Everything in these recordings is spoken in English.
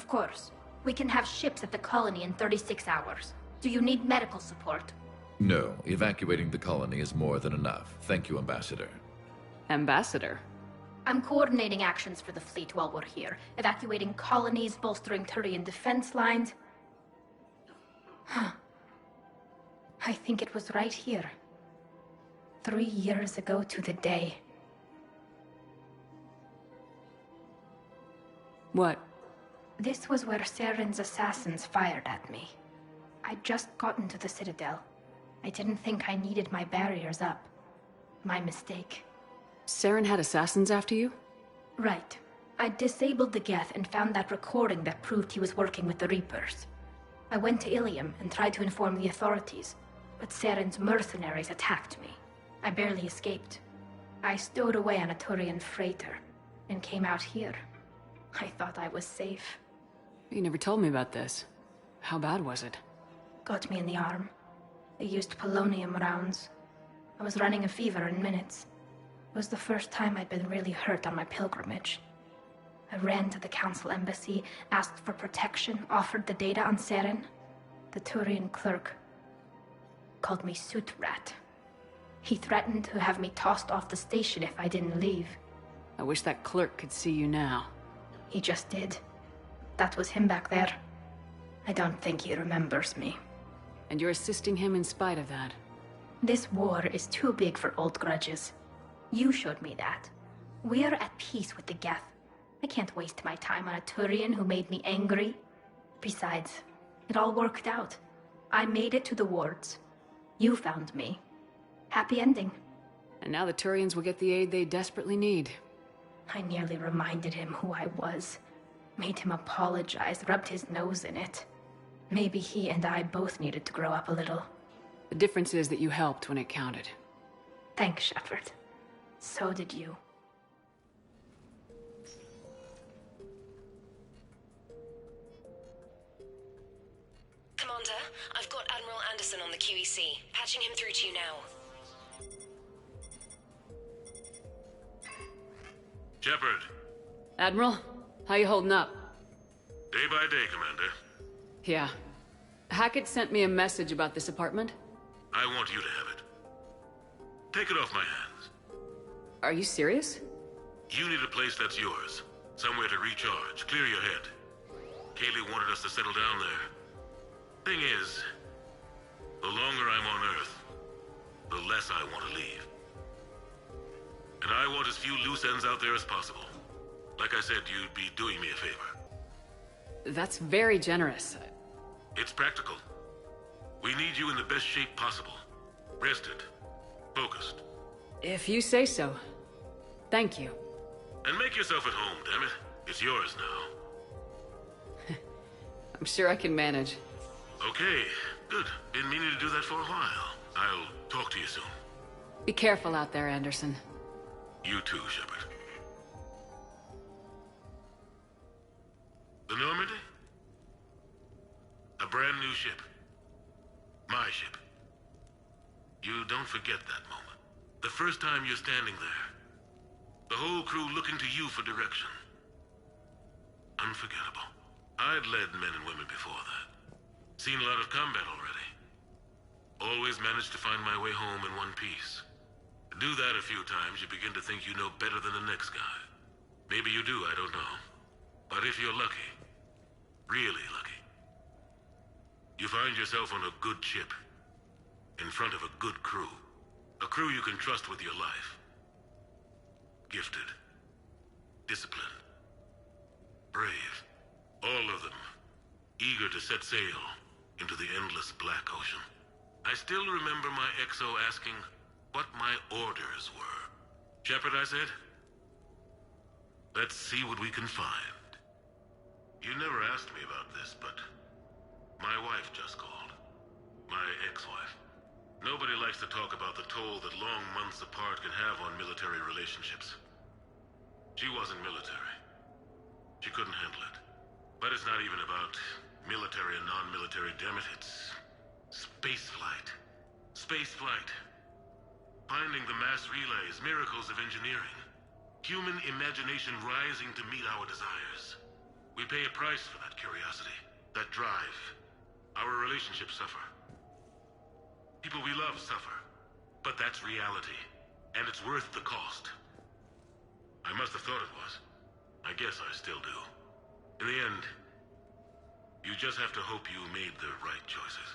Of course. We can have ships at the colony in 36 hours. Do you need medical support? No, evacuating the colony is more than enough. Thank you, Ambassador. Ambassador? I'm coordinating actions for the fleet while we're here. Evacuating colonies, bolstering Turian defense lines. I think it was right here. 3 years ago to the day. What? This was where Saren's assassins fired at me. I'd just gotten to the Citadel. I didn't think I needed my barriers up. My mistake. Saren had assassins after you? Right. I disabled the Geth and found that recording that proved he was working with the Reapers. I went to Ilium and tried to inform the authorities, but Saren's mercenaries attacked me. I barely escaped. I stowed away on a Turian freighter and came out here. I thought I was safe. You never told me about this. How bad was it? Got me in the arm. They used polonium rounds. I was running a fever in minutes. It was the first time I'd been really hurt on my pilgrimage. I ran to the Council embassy, asked for protection, offered the data on Saren. The Turian clerk called me Soot Rat. He threatened to have me tossed off the station if I didn't leave. I wish that clerk could see you now. He just did. That was him back there. I don't think he remembers me. And you're assisting him in spite of that. This war is too big for old grudges. You showed me that. We're at peace with the Geth. I can't waste my time on a Turian who made me angry. Besides, it all worked out. I made it to the wards. You found me. Happy ending. And now the Turians will get the aid they desperately need. I nearly reminded him who I was. Made him apologize, rubbed his nose in it. Maybe he and I both needed to grow up a little. The difference is that you helped when it counted. Thanks, Shepard. So did you. Commander, I've got Admiral Anderson on the QEC. Patching him through to you now. Shepard. Admiral, how you holding up? Day by day, Commander. Yeah. Hackett sent me a message about this apartment. I want you to have it. Take it off my hands. Are you serious? You need a place that's yours. Somewhere to recharge, clear your head. Kaylee wanted us to settle down there. Thing is, the longer I'm on Earth, the less I want to leave. And I want as few loose ends out there as possible. Like I said, you'd be doing me a favor. That's very generous. It's practical. We need you in the best shape possible. Rested. Focused. If you say so. Thank you. And make yourself at home, damn it. It's yours now. I'm sure I can manage. Okay, good. Been meaning to do that for a while. I'll talk to you soon. Be careful out there, Anderson. You too, Shepard. The Normandy? A brand new ship. My ship. You don't forget that moment. The first time you're standing there. The whole crew looking to you for direction. Unforgettable. I'd led men and women before that. Seen a lot of combat already. Always managed to find my way home in one piece. Do that a few times, you begin to think you know better than the next guy. Maybe you do, I don't know. But if you're lucky, really lucky, you find yourself on a good ship, in front of a good crew. A crew you can trust with your life. Gifted. Disciplined. Brave. All of them. Eager to set sail into the endless black ocean. I still remember my XO asking what my orders were. Shepard, I said, let's see what we can find. You never asked me about this, but my wife just called. My ex-wife. Nobody likes to talk about the toll that long months apart can have on military relationships. She wasn't military. She couldn't handle it. But it's not even about military and non-military, damn it. It's spaceflight. Spaceflight. Finding the mass relays, miracles of engineering. Human imagination rising to meet our desires. We pay a price for that curiosity, that drive. Our relationships suffer. People we love suffer. But that's reality, and it's worth the cost. I must have thought it was. I guess I still do. In the end, you just have to hope you made the right choices.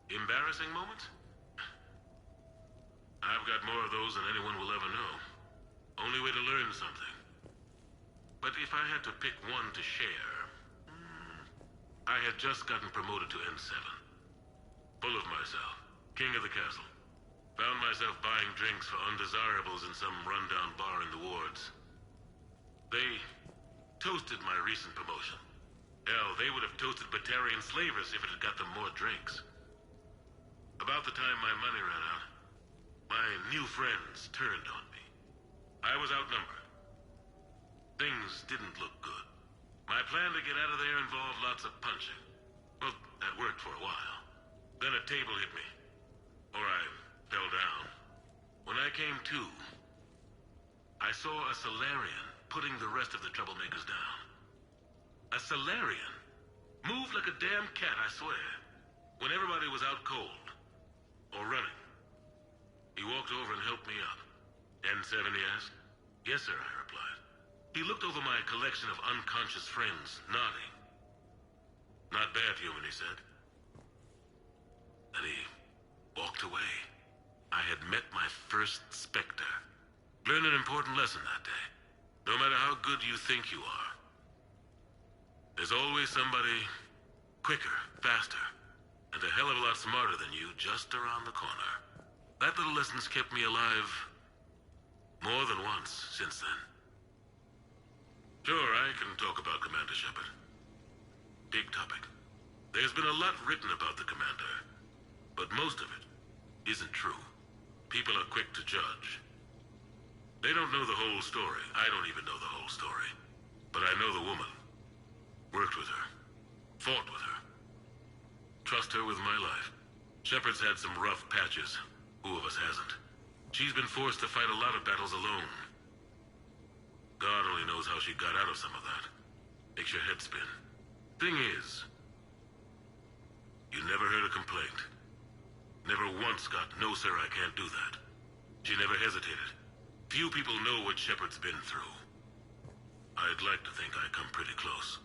Embarrassing moments? I've got more of those than anyone will ever know. Only way to learn something. But if I had to pick one to share... I had just gotten promoted to N7. Full of myself. King of the castle. Found myself buying drinks for undesirables in some rundown bar in the wards. They toasted my recent promotion. Hell, they would have toasted Batarian slavers if it had got them more drinks. About the time my money ran out, my new friends turned on me. I was outnumbered. Things didn't look good. My plan to get out of there involved lots of punching. Well, that worked for a while. Then a table hit me. Or I fell down. When I came to, I saw a Solarian putting the rest of the troublemakers down. A Solarian? Moved like a damn cat, I swear. When everybody was out cold. Or running. He walked over and helped me up. N7, he asked. Yes, sir, I replied. He looked over my collection of unconscious friends, nodding. Not bad, human, he said. And he walked away. I had met my first Spectre. Learned an important lesson that day. No matter how good you think you are, there's always somebody quicker, faster, and a hell of a lot smarter than you just around the corner. That little lesson's kept me alive more than once since then. Sure, I can talk about Commander Shepard. Big topic. There's been a lot written about the Commander, but most of it isn't true. People are quick to judge. They don't know the whole story. I don't even know the whole story. But I know the woman. Worked with her. Fought with her. Trust her with my life. Shepard's had some rough patches. Who of us hasn't? She's been forced to fight a lot of battles alone. God only knows how she got out of some of that. Makes your head spin. Thing is, you never heard a complaint. Never once got, no sir, I can't do that. She never hesitated. Few people know what Shepard's been through. I'd like to think I come pretty close.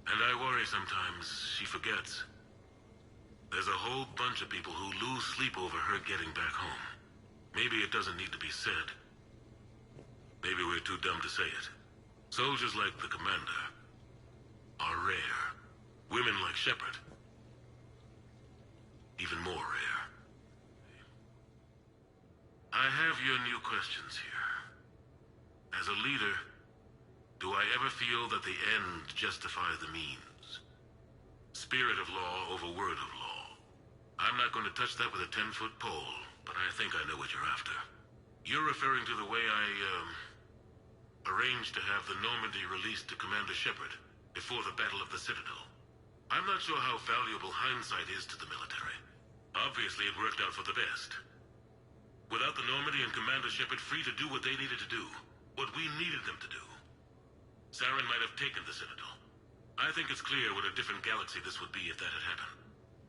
And I worry sometimes she forgets. There's a whole bunch of people who lose sleep over her getting back home. Maybe it doesn't need to be said. Maybe we're too dumb to say it. Soldiers like the Commander are rare. Women like Shepard, even more rare. I have your new questions here. As a leader, do I ever feel that the end justifies the means? Spirit of law over word of law. I'm not going to touch that with a 10-foot pole, but I think I know what you're after. You're referring to the way I, arranged to have the Normandy released to Commander Shepard before the Battle of the Citadel. I'm not sure how valuable hindsight is to the military. Obviously, it worked out for the best. Without the Normandy and Commander Shepard free to do what they needed to do, what we needed them to do, Saren might have taken the Citadel. I think it's clear what a different galaxy this would be if that had happened.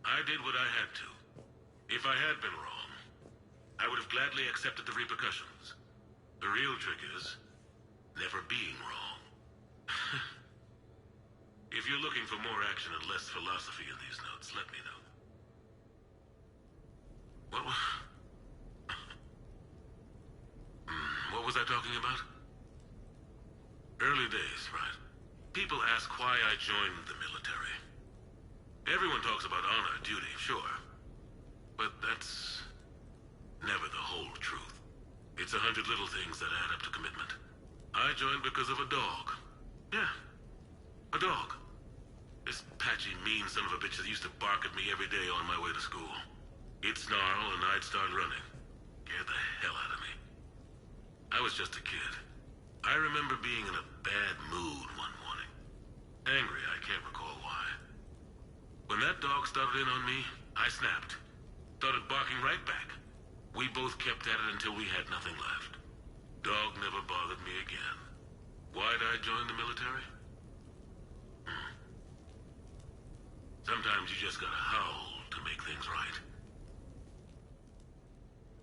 I did what I had to. If I had been wrong, I would have gladly accepted the repercussions. The real trick is never being wrong. If you're looking for more action and less philosophy in these notes, let me know. What was I talking about? Early days, right? People ask why I joined the military. Everyone talks about honor, duty, sure. But that's never the whole truth. It's 100 little things that add up to commitment. I joined because of a dog. Yeah, a dog. This patchy, mean son of a bitch that used to bark at me every day on my way to school. He'd snarl and I'd start running. Scared the hell out of me. I was just a kid. I remember being in a bad mood one morning. Angry, I can't recall why. When that dog started in on me, I snapped. Started barking right back. We both kept at it until we had nothing left. Dog never bothered me again. Why'd I join the military? you just gotta howl to make things right.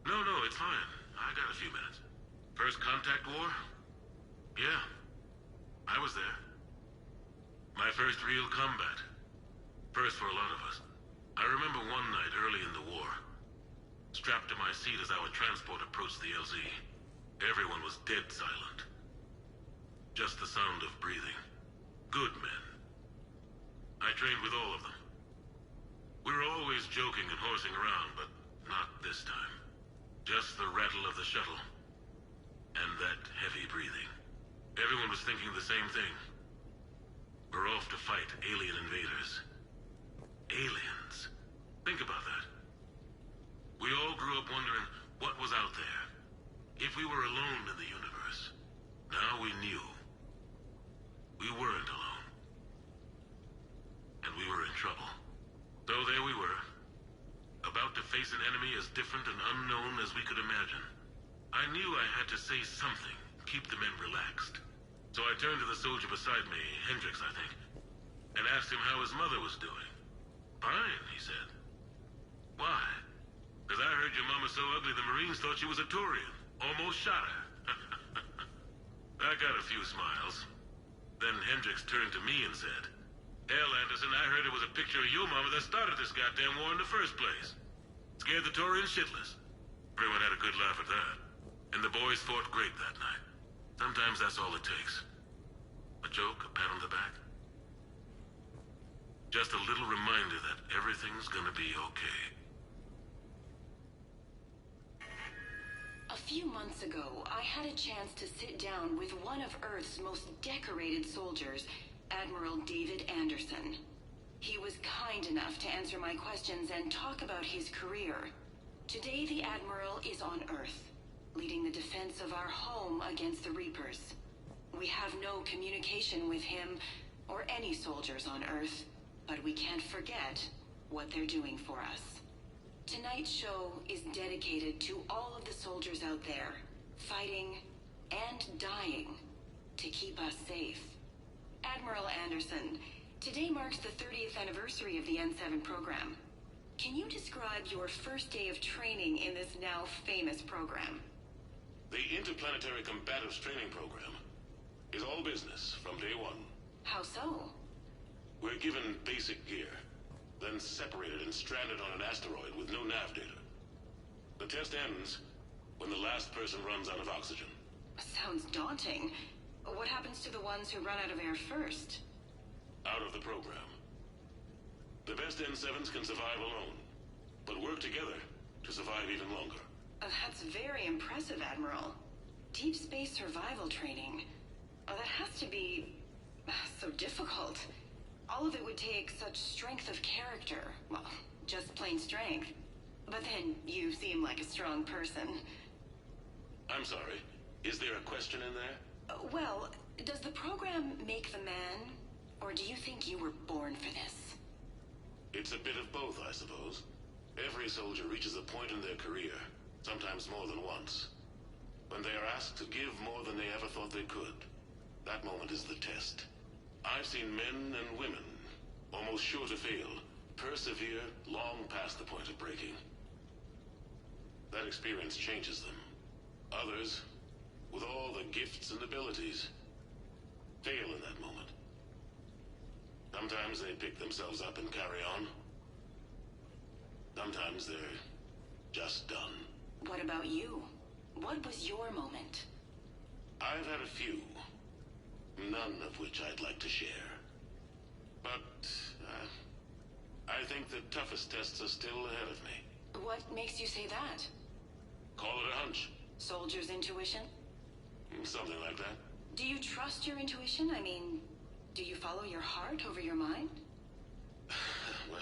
No, it's fine. I got a few minutes. First contact war? Yeah. I was there. My first real combat. First for a lot of us. I remember one night early in the war. Strapped to my seat as our transport approached the LZ. Everyone was dead silent. Just the sound of breathing. Good men. I trained with all of them. We were always joking and horsing around, but not this time. Just the rattle of the shuttle. And that heavy breathing. Everyone was thinking the same thing. We're off to fight alien invaders. Aliens. Think about that. We all grew up wondering what was out there. If we were alone in the universe. Now we knew. We weren't alone. And we were in trouble. So there we were. About to face an enemy as different and unknown as we could imagine. I knew I had to say something, keep the men relaxed. So I turned to the soldier beside me, Hendricks, I think, and asked him how his mother was doing. Fine, he said. Why? Because I heard your mama so ugly the Marines thought she was a Turian. Almost shot her. I got a few smiles. Then Hendricks turned to me and said, Hell, Anderson, I heard it was a picture of your mama that started this goddamn war in the first place. Scared the Turians shitless. Everyone had a good laugh at that. And the boys fought great that night. Sometimes that's all it takes. A joke, a pat on the back. Just a little reminder that everything's gonna be okay. A few months ago, I had a chance to sit down with one of Earth's most decorated soldiers, Admiral David Anderson. He was kind enough to answer my questions and talk about his career. Today, the Admiral is on Earth, leading the defense of our home against the Reapers. We have no communication with him or any soldiers on Earth, but we can't forget what they're doing for us. Tonight's show is dedicated to all of the soldiers out there, fighting and dying to keep us safe. Admiral Anderson, today marks the 30th anniversary of the N7 program. Can you describe your first day of training in this now famous program? The Interplanetary Combatives Training Program is all business from day one. How so? We're given basic gear, then separated and stranded on an asteroid with no nav data. The test ends when the last person runs out of oxygen. Sounds daunting. What happens to the ones who run out of air first? Out of the program. The best N7s can survive alone, but work together to survive even longer. That's very impressive, Admiral. Deep space survival training. That has to be so difficult. All of it would take such strength of character. Well, just plain strength. But then you seem like a strong person. I'm sorry. Is there a question in there? Well, does the program make the man? Or do you think you were born for this? It's a bit of both, I suppose. Every soldier reaches a point in their career, sometimes more than once, when they are asked to give more than they ever thought they could. That moment is the test. I've seen men and women, almost sure to fail, persevere long past the point of breaking. That experience changes them. Others, with all the gifts and abilities, fail in that moment. Sometimes they pick themselves up and carry on. Sometimes they're just done. What about you? What was your moment? I've had a few, none of which I'd like to share. But, I think the toughest tests are still ahead of me. What makes you say that? Call it a hunch. Soldier's intuition? Something like that. Do you trust your intuition? I mean, do you follow your heart over your mind? Well,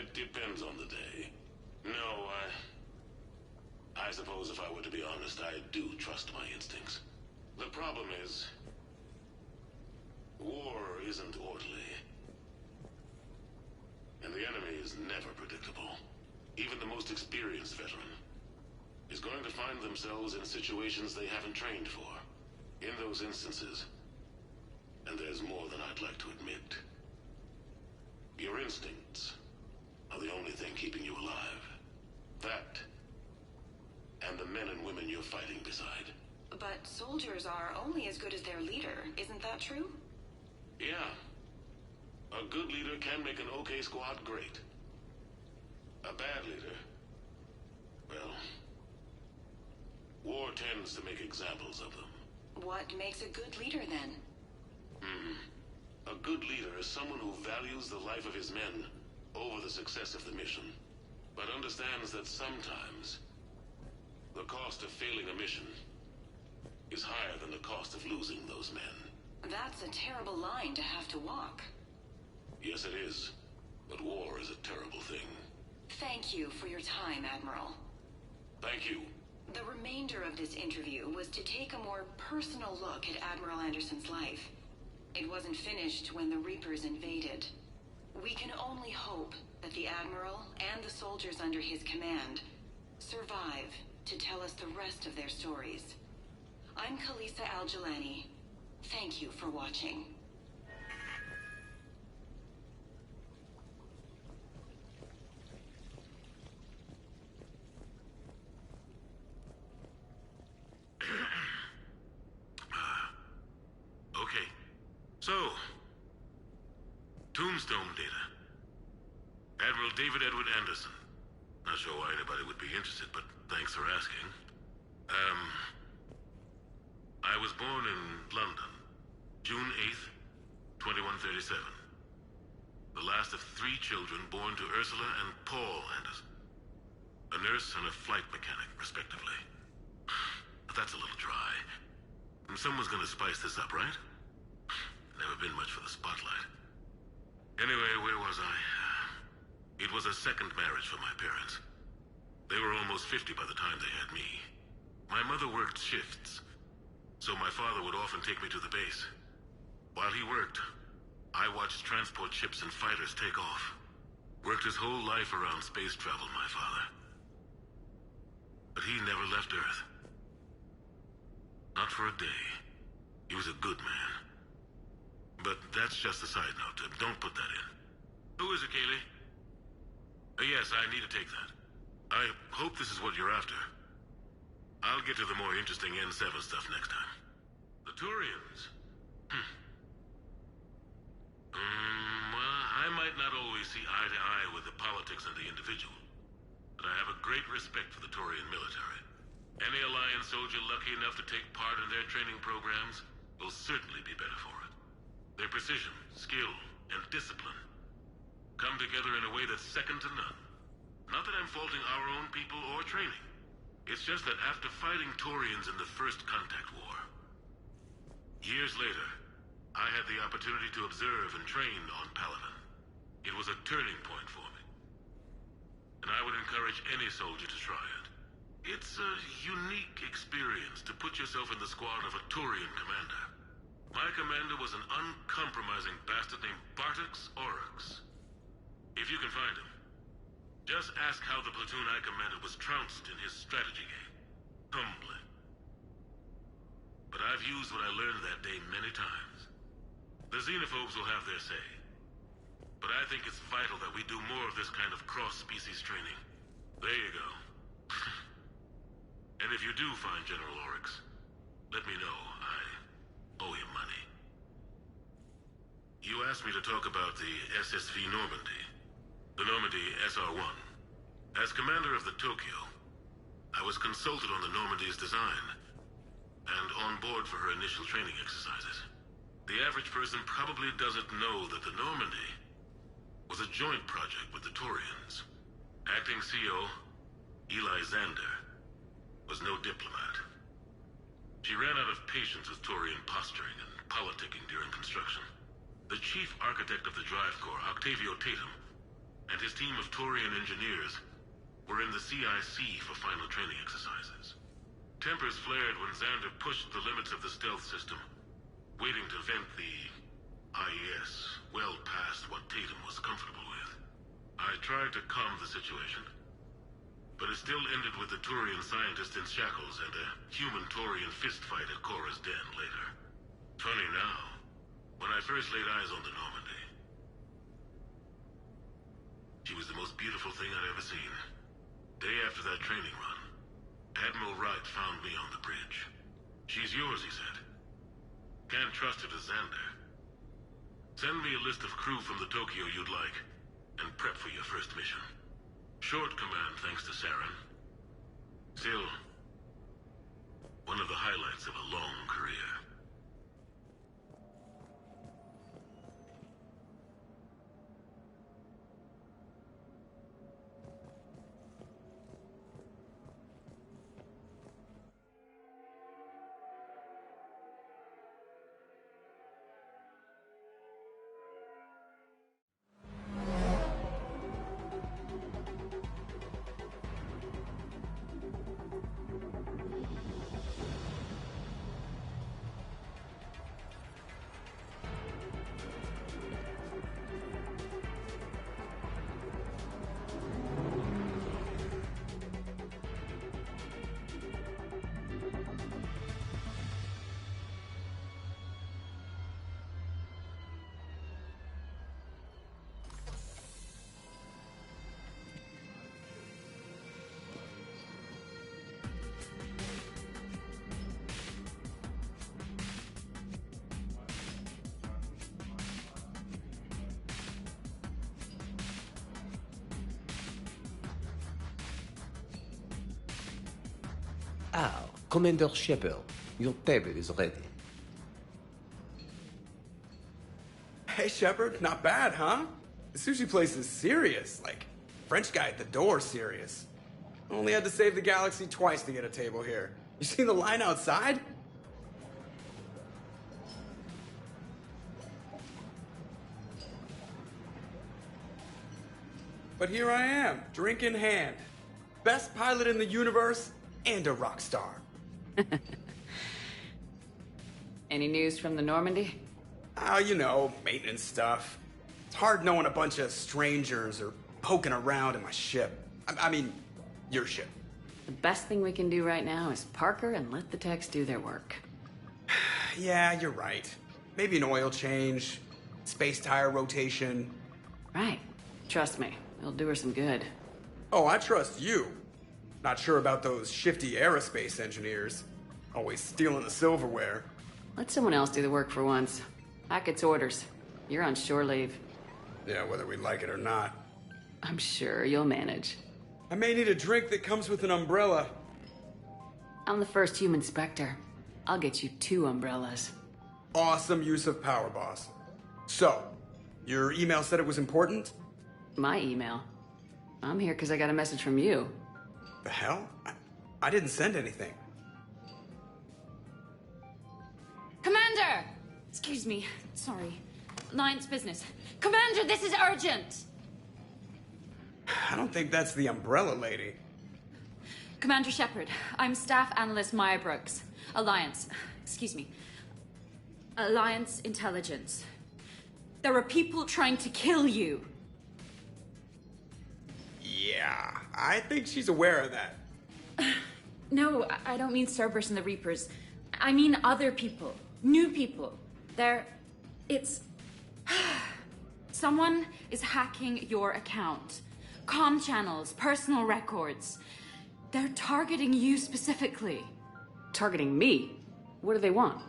it depends on the day. No, I suppose if I were to be honest, I do trust my instincts. The problem is, war isn't orderly. And the enemy is never predictable. Even the most experienced veteran is going to find themselves in situations they haven't trained for. In those instances, and there's more than I'd like to admit, Your instincts are the only thing keeping you alive. That, and the men and women you're fighting beside. But soldiers are only as good as their leader, isn't that true? Yeah. A good leader can make an okay squad great. A bad leader, well, war tends to make examples of them. What makes a good leader, then? A good leader is someone who values the life of his men over the success of the mission, but understands that sometimes the cost of failing a mission is higher than the cost of losing those men. That's a terrible line to have to walk. Yes, it is. But war is a terrible thing. Thank you for your time, Admiral. Thank you. The remainder of this interview was to take a more personal look at Admiral Anderson's life. It wasn't finished when the Reapers invaded. We can only hope that the Admiral and the soldiers under his command survive to tell us the rest of their stories. I'm Kalisa Al-Jalani. Thank you for watching. Okay. So, Tombstone data. Admiral David Edward Anderson. Not sure why anybody would be interested, but thanks for asking. I was born in London, June 8th, 2137. The last of 3 children born to Ursula and Paul Anderson. A nurse and a flight mechanic, respectively. But that's a little dry. Someone's gonna spice this up, right? Never been much for the spotlight. Anyway, where was I? It was a second marriage for my parents. They were almost 50 by the time they had me. My mother worked shifts, so my father would often take me to the base. While he worked, I watched transport ships and fighters take off. Worked his whole life around space travel, my father. But he never left Earth. Not for a day. He was a good man. But that's just a side note. Don't put that in. Who is it, Kaylee? Yes, I need to take that. I hope this is what you're after. I'll get to the more interesting N7 stuff next time. The Turians? Well, I might not always see eye to eye with the politics and the individual, but I have a great respect for the Turian military. Any Alliance soldier lucky enough to take part in their training programs will certainly be better for it. Their precision, skill, and discipline come together in a way that's second to none. Not that I'm faulting our own people or training. It's just that after fighting Turians in the First Contact War, years later, I had the opportunity to observe and train on Palaven. It was a turning point for me. And I would encourage any soldier to try it. It's a unique experience to put yourself in the squad of a Turian commander. My commander was an uncompromising bastard named Bartix Oryx. If you can find him, just ask how the platoon I commanded was trounced in his strategy game. Humbling. But I've used what I learned that day many times. The xenophobes will have their say. But I think it's vital that we do more of this kind of cross-species training. There you go. And if you do find General Oryx, let me know. I owe him money. You asked me to talk about the SSV Normandy. The Normandy SR-1. As commander of the Tokyo, I was consulted on the Normandy's design and on board for her initial training exercises. The average person probably doesn't know that the Normandy was a joint project with the Turians. Acting CO, Eli Xander, was no diplomat. She ran out of patience with Turian posturing and politicking during construction. The chief architect of the Drive Corps, Octavio Tatum, and his team of Turian engineers were in the CIC for final training exercises. Tempers flared when Xander pushed the limits of the stealth system, waiting to vent the IES well past what Tatum was comfortable with. I tried to calm the situation, but it still ended with the Turian scientist in shackles and a human Turian fistfight at Korra's den later. Funny now, when I first laid eyes on the Normandy, She was the most beautiful thing I'd ever seen. Day after that training run, Admiral Wright found me on the bridge. She's yours, he said. Can't trust her to Xander. Send me a list of crew from the Tokyo you'd like, and prep for your first mission. Short command thanks to Saren. Still, one of the highlights of a long career. Ah, Commander Shepard, your table is ready. Hey, Shepard, not bad, huh? The sushi place is serious, like French guy at the door serious. Only had to save the galaxy twice to get a table here. You seen the line outside? But here I am, drink in hand. Best pilot in the universe and a rock star. Any news from the Normandy? Oh, you know, maintenance stuff. It's hard knowing a bunch of strangers or poking around in my ship. I mean, your ship. The best thing we can do right now is Parker and let the techs do their work. Yeah, you're right. Maybe an oil change, space tire rotation. Right. Trust me, it'll do her some good. Oh, I trust you. Not sure about those shifty aerospace engineers. Always stealing the silverware. Let someone else do the work for once. Hackett's orders. You're on shore leave. Yeah, whether we like it or not. I'm sure you'll manage. I may need a drink that comes with an umbrella. I'm the first human Spectre. I'll get you 2 umbrellas. Awesome use of power, boss. So, your email said it was important? My email? I'm here because I got a message from you. The hell? I didn't send anything. Commander! Excuse me. Sorry. Alliance business. Commander, this is urgent! I don't think that's the umbrella lady. Commander Shepard, I'm Staff Analyst Maya Brooks. Alliance. Excuse me. Alliance Intelligence. There are people trying to kill you. Yeah, I think she's aware of that. No, I don't mean Cerberus and the Reapers. I mean other people. New people. It's... Someone is hacking your account. Comm channels, personal records. They're targeting you specifically. Targeting me? What do they want?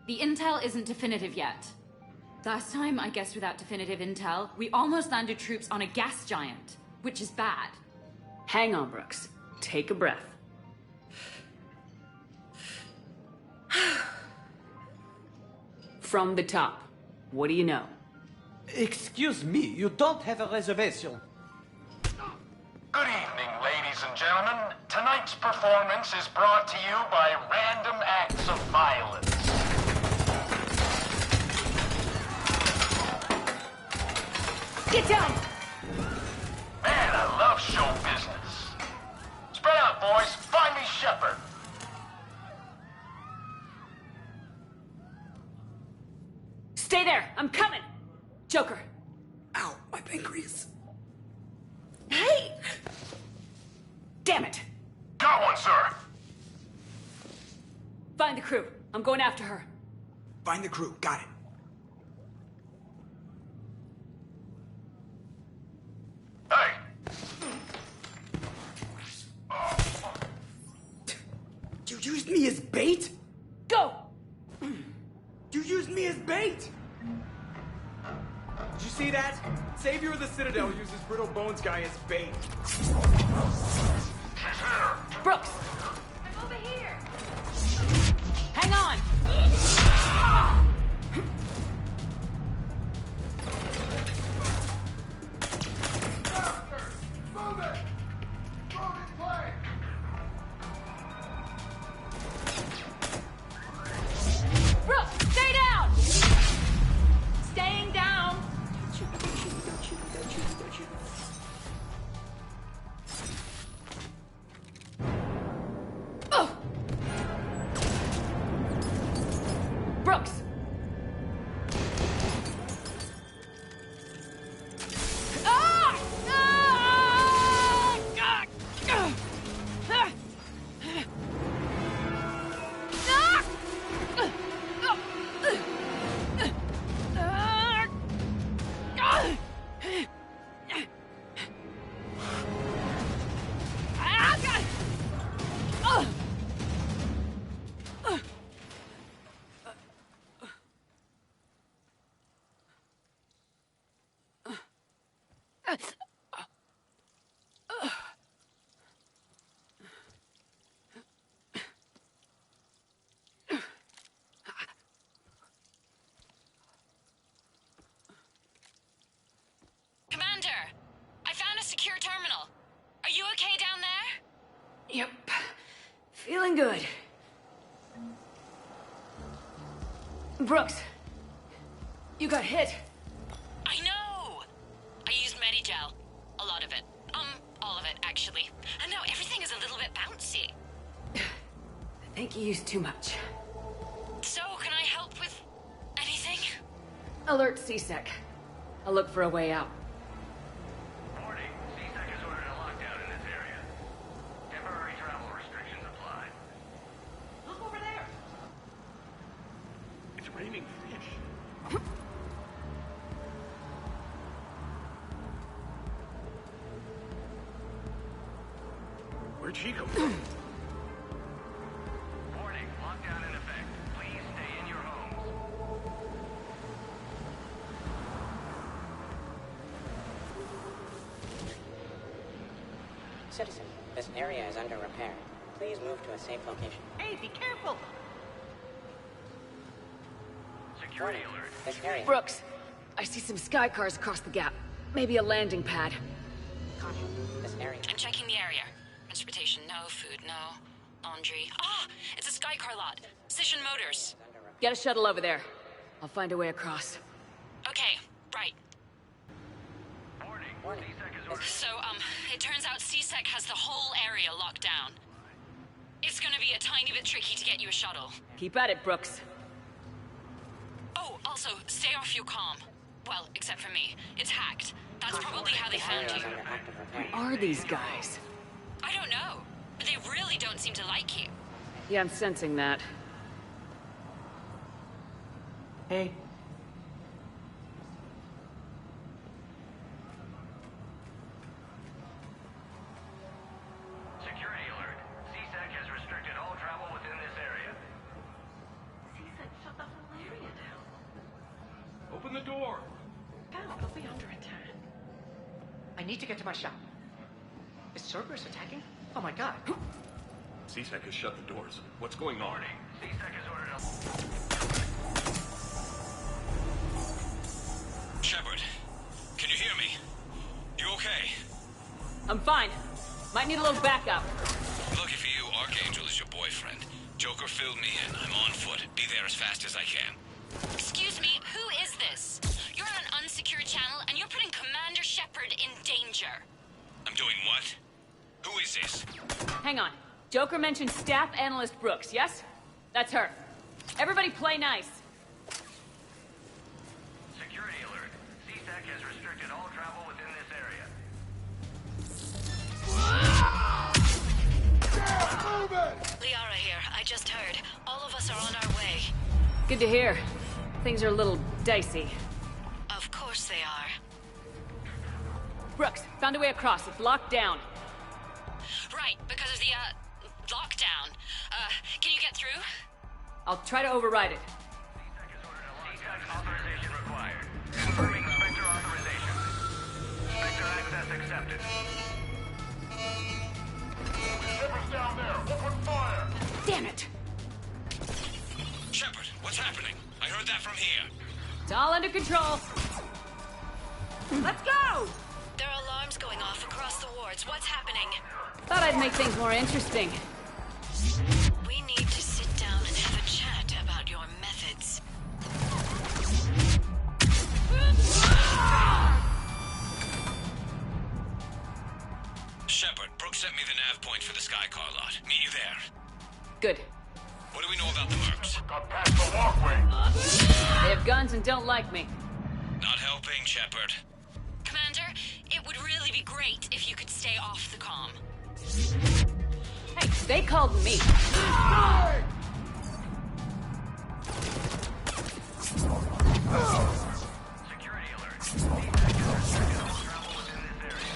The intel isn't definitive yet. Last time, I guess without definitive intel, we almost landed troops on a gas giant, which is bad. Hang on, Brooks. Take a breath. From the top, what do you know? Excuse me, you don't have a reservation. Good evening, ladies and gentlemen. Tonight's performance is brought to you by random acts of violence. Get down! Man, I love show business. Spread out, boys. Find me Shepard. Stay there! I'm coming! Joker! Ow, my pancreas. Hey! Damn it! Got one, sir. Find the crew. I'm going after her. Find the crew, got it. me as bait! Did you see that? Savior of the Citadel uses Brittle Bones guy as bait. Brooks! I'm over here! Hang on! Brooks, stay down! Staying down! Don't shoot, don't shoot, don't shoot, don't shoot, don't shoot. Oh! Brooks! Ah! Ah! Ah! Ah! Ah! Commander, I found a secure terminal. Are you okay down there? Yep. Feeling good. Brooks, you got hit. I know! I used Medigel. A lot of it. All of it, actually. And now everything is a little bit bouncy. I think you used too much. So, can I help with anything? Alert CSEC. I'll look for a way out. Warning, CSEC has ordered a lockdown in this area. Temporary travel restrictions apply. Look over there. It's raining fish. Where'd she come from? Warning, lockdown in effect. Please stay in your homes. Citizen, this area is under repair. Please move to a safe location. Hey, be careful. Security alert. This area... Brooks, I see some sky cars across the gap. Maybe a landing pad. Caution. This area... I'm checking the area. Transportation, no. Food, no. Laundry. Ah! It's a Skycar lot. Scission Motors. Get a shuttle over there. I'll find a way across. Okay, right. Warning, CSEC has ordered... So, it turns out CSEC has the whole area locked down. It's gonna be a tiny bit tricky to get you a shuttle. Keep at it, Brooks. Oh, also, stay off your comm. Well, except for me. It's hacked. That's probably how they found area is you. under active repair. Who are these guys? I don't know. But they really don't seem to like you. Yeah, I'm sensing that. Hey. Security alert. CSEC has restricted all travel within this area. CSEC shut the whole area down. Open the door. Pal, they'll be under attack. I need to get to my shop. Is Cerberus attacking? Oh my god. CSEC has shut the doors. What's going on? Warning, CSEC has ordered a... Shepard, can you hear me? You okay? I'm fine. Might need a little backup. Lucky for you, Archangel is your boyfriend. Joker filled me in. I'm on foot. Be there as fast as I can. Excuse me, who is this? You're on an unsecured channel, and you're putting Commander Shepard in danger. I'm doing what? Who is this? Hang on. Joker mentioned Staff Analyst Brooks, yes? That's her. Everybody play nice. Security alert. CSEC has restricted all travel within this area. Liara here. I just heard. All of us are on our way. Good to hear. Things are a little dicey. Of course they are. Brooks, found a way across. It's locked down. Right, because of the, lockdown. Can you get through? I'll try to override it. CSEC has ordered a Captain. Shippers down there, open fire! Damn it! Shepard, what's happening? I heard that from here. It's all under control. Let's go! There are alarms going off across the wards. What's happening? Thought I'd make things more interesting. We need to sit down and have a chat about your methods. Shepard, Brooks sent me the nav point for the Skycar lot. Meet you there. Good. What do we know about the mercs? Got past the walkway. They have guns and don't like me. Not helping, Shepard. Commander, it would really be great if you could stay off the comm. Hey, they called me. Security alert. These sectors are scheduled to travel within this area.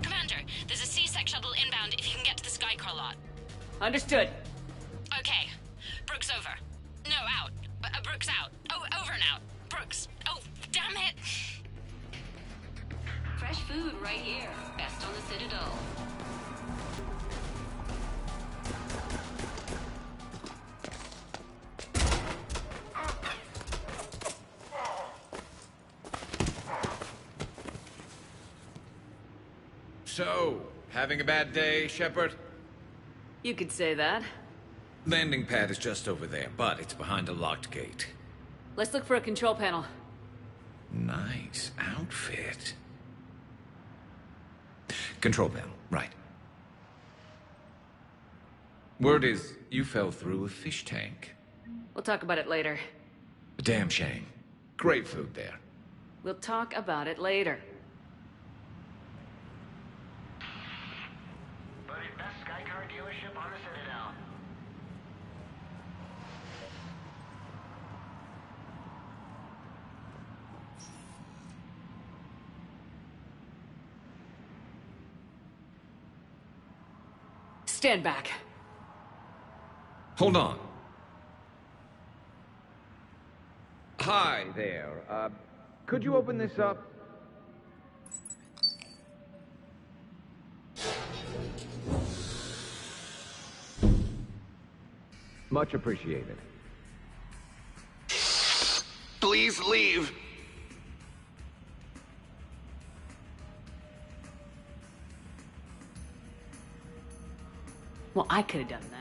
Commander, there's a C-Sec shuttle inbound if you can get to the Skycar lot. Understood. Okay. Brooks over. No, out. Brooks out. Oh, over and out. Brooks. Oh, damn it! Fresh food right here. Best on the Citadel. So, having a bad day, Shepard? You could say that. Landing pad is just over there, but it's behind a locked gate. Let's look for a control panel. Nice outfit. Control panel, right. Word is, you fell through a fish tank. We'll talk about it later. A damn shame. Great food there. We'll talk about it later. Buddy, best Skycar dealership on the Citadel. Stand back. Hold on. Hi there. Could you open this up? Much appreciated. Please leave. Well, I could have done that.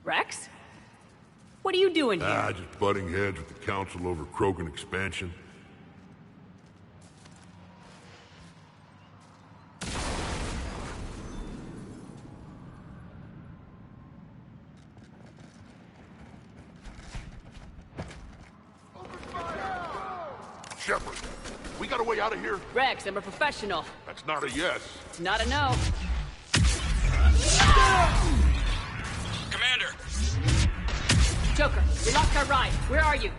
Rex? What are you doing here? Just butting heads with the Council over Krogan expansion. Shepard, we got a way out of here? Rex, I'm a professional. That's not a yes. It's not a no. Commander! Joker, we lost our ride. Where are you?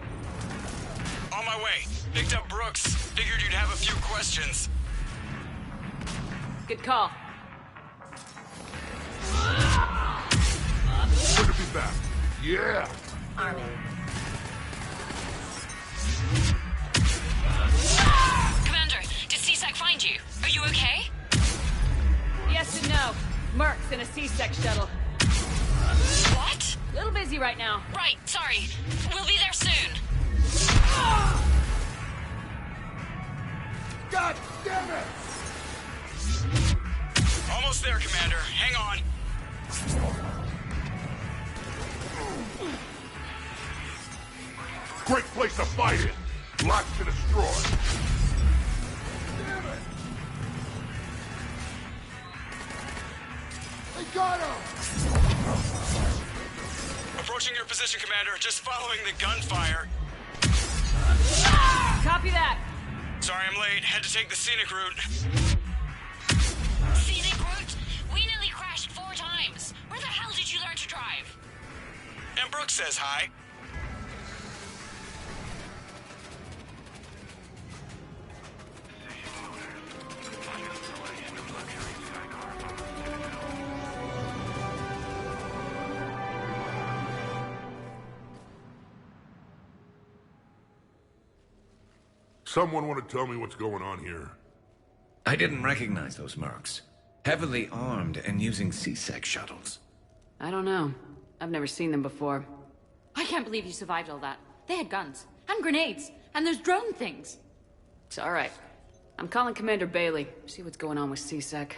On my way. Picked up Brooks. Figured you'd have a few questions. Good call. Good to be back. Yeah! Army. Commander, did C-Sec find you? Are you okay? Yes and no. Mercs in a C-Sec shuttle. What? Little busy right now. Right, sorry. We'll be there soon. God damn it! Almost there, Commander. Hang on. Great place to fight it! Lock to destroy! Damn it! They got him! Approaching your position, Commander. Just following the gunfire. Copy that. Sorry I'm late. Had to take the scenic route. Scenic route? We nearly crashed 4 times. Where the hell did you learn to drive? And Brooks says hi. Someone want to tell me what's going on here? I didn't recognize those mercs. Heavily armed and using C-Sec shuttles. I don't know. I've never seen them before. I can't believe you survived all that. They had guns, and grenades, and those drone things. It's alright. I'm calling Commander Bailey. See what's going on with C-Sec.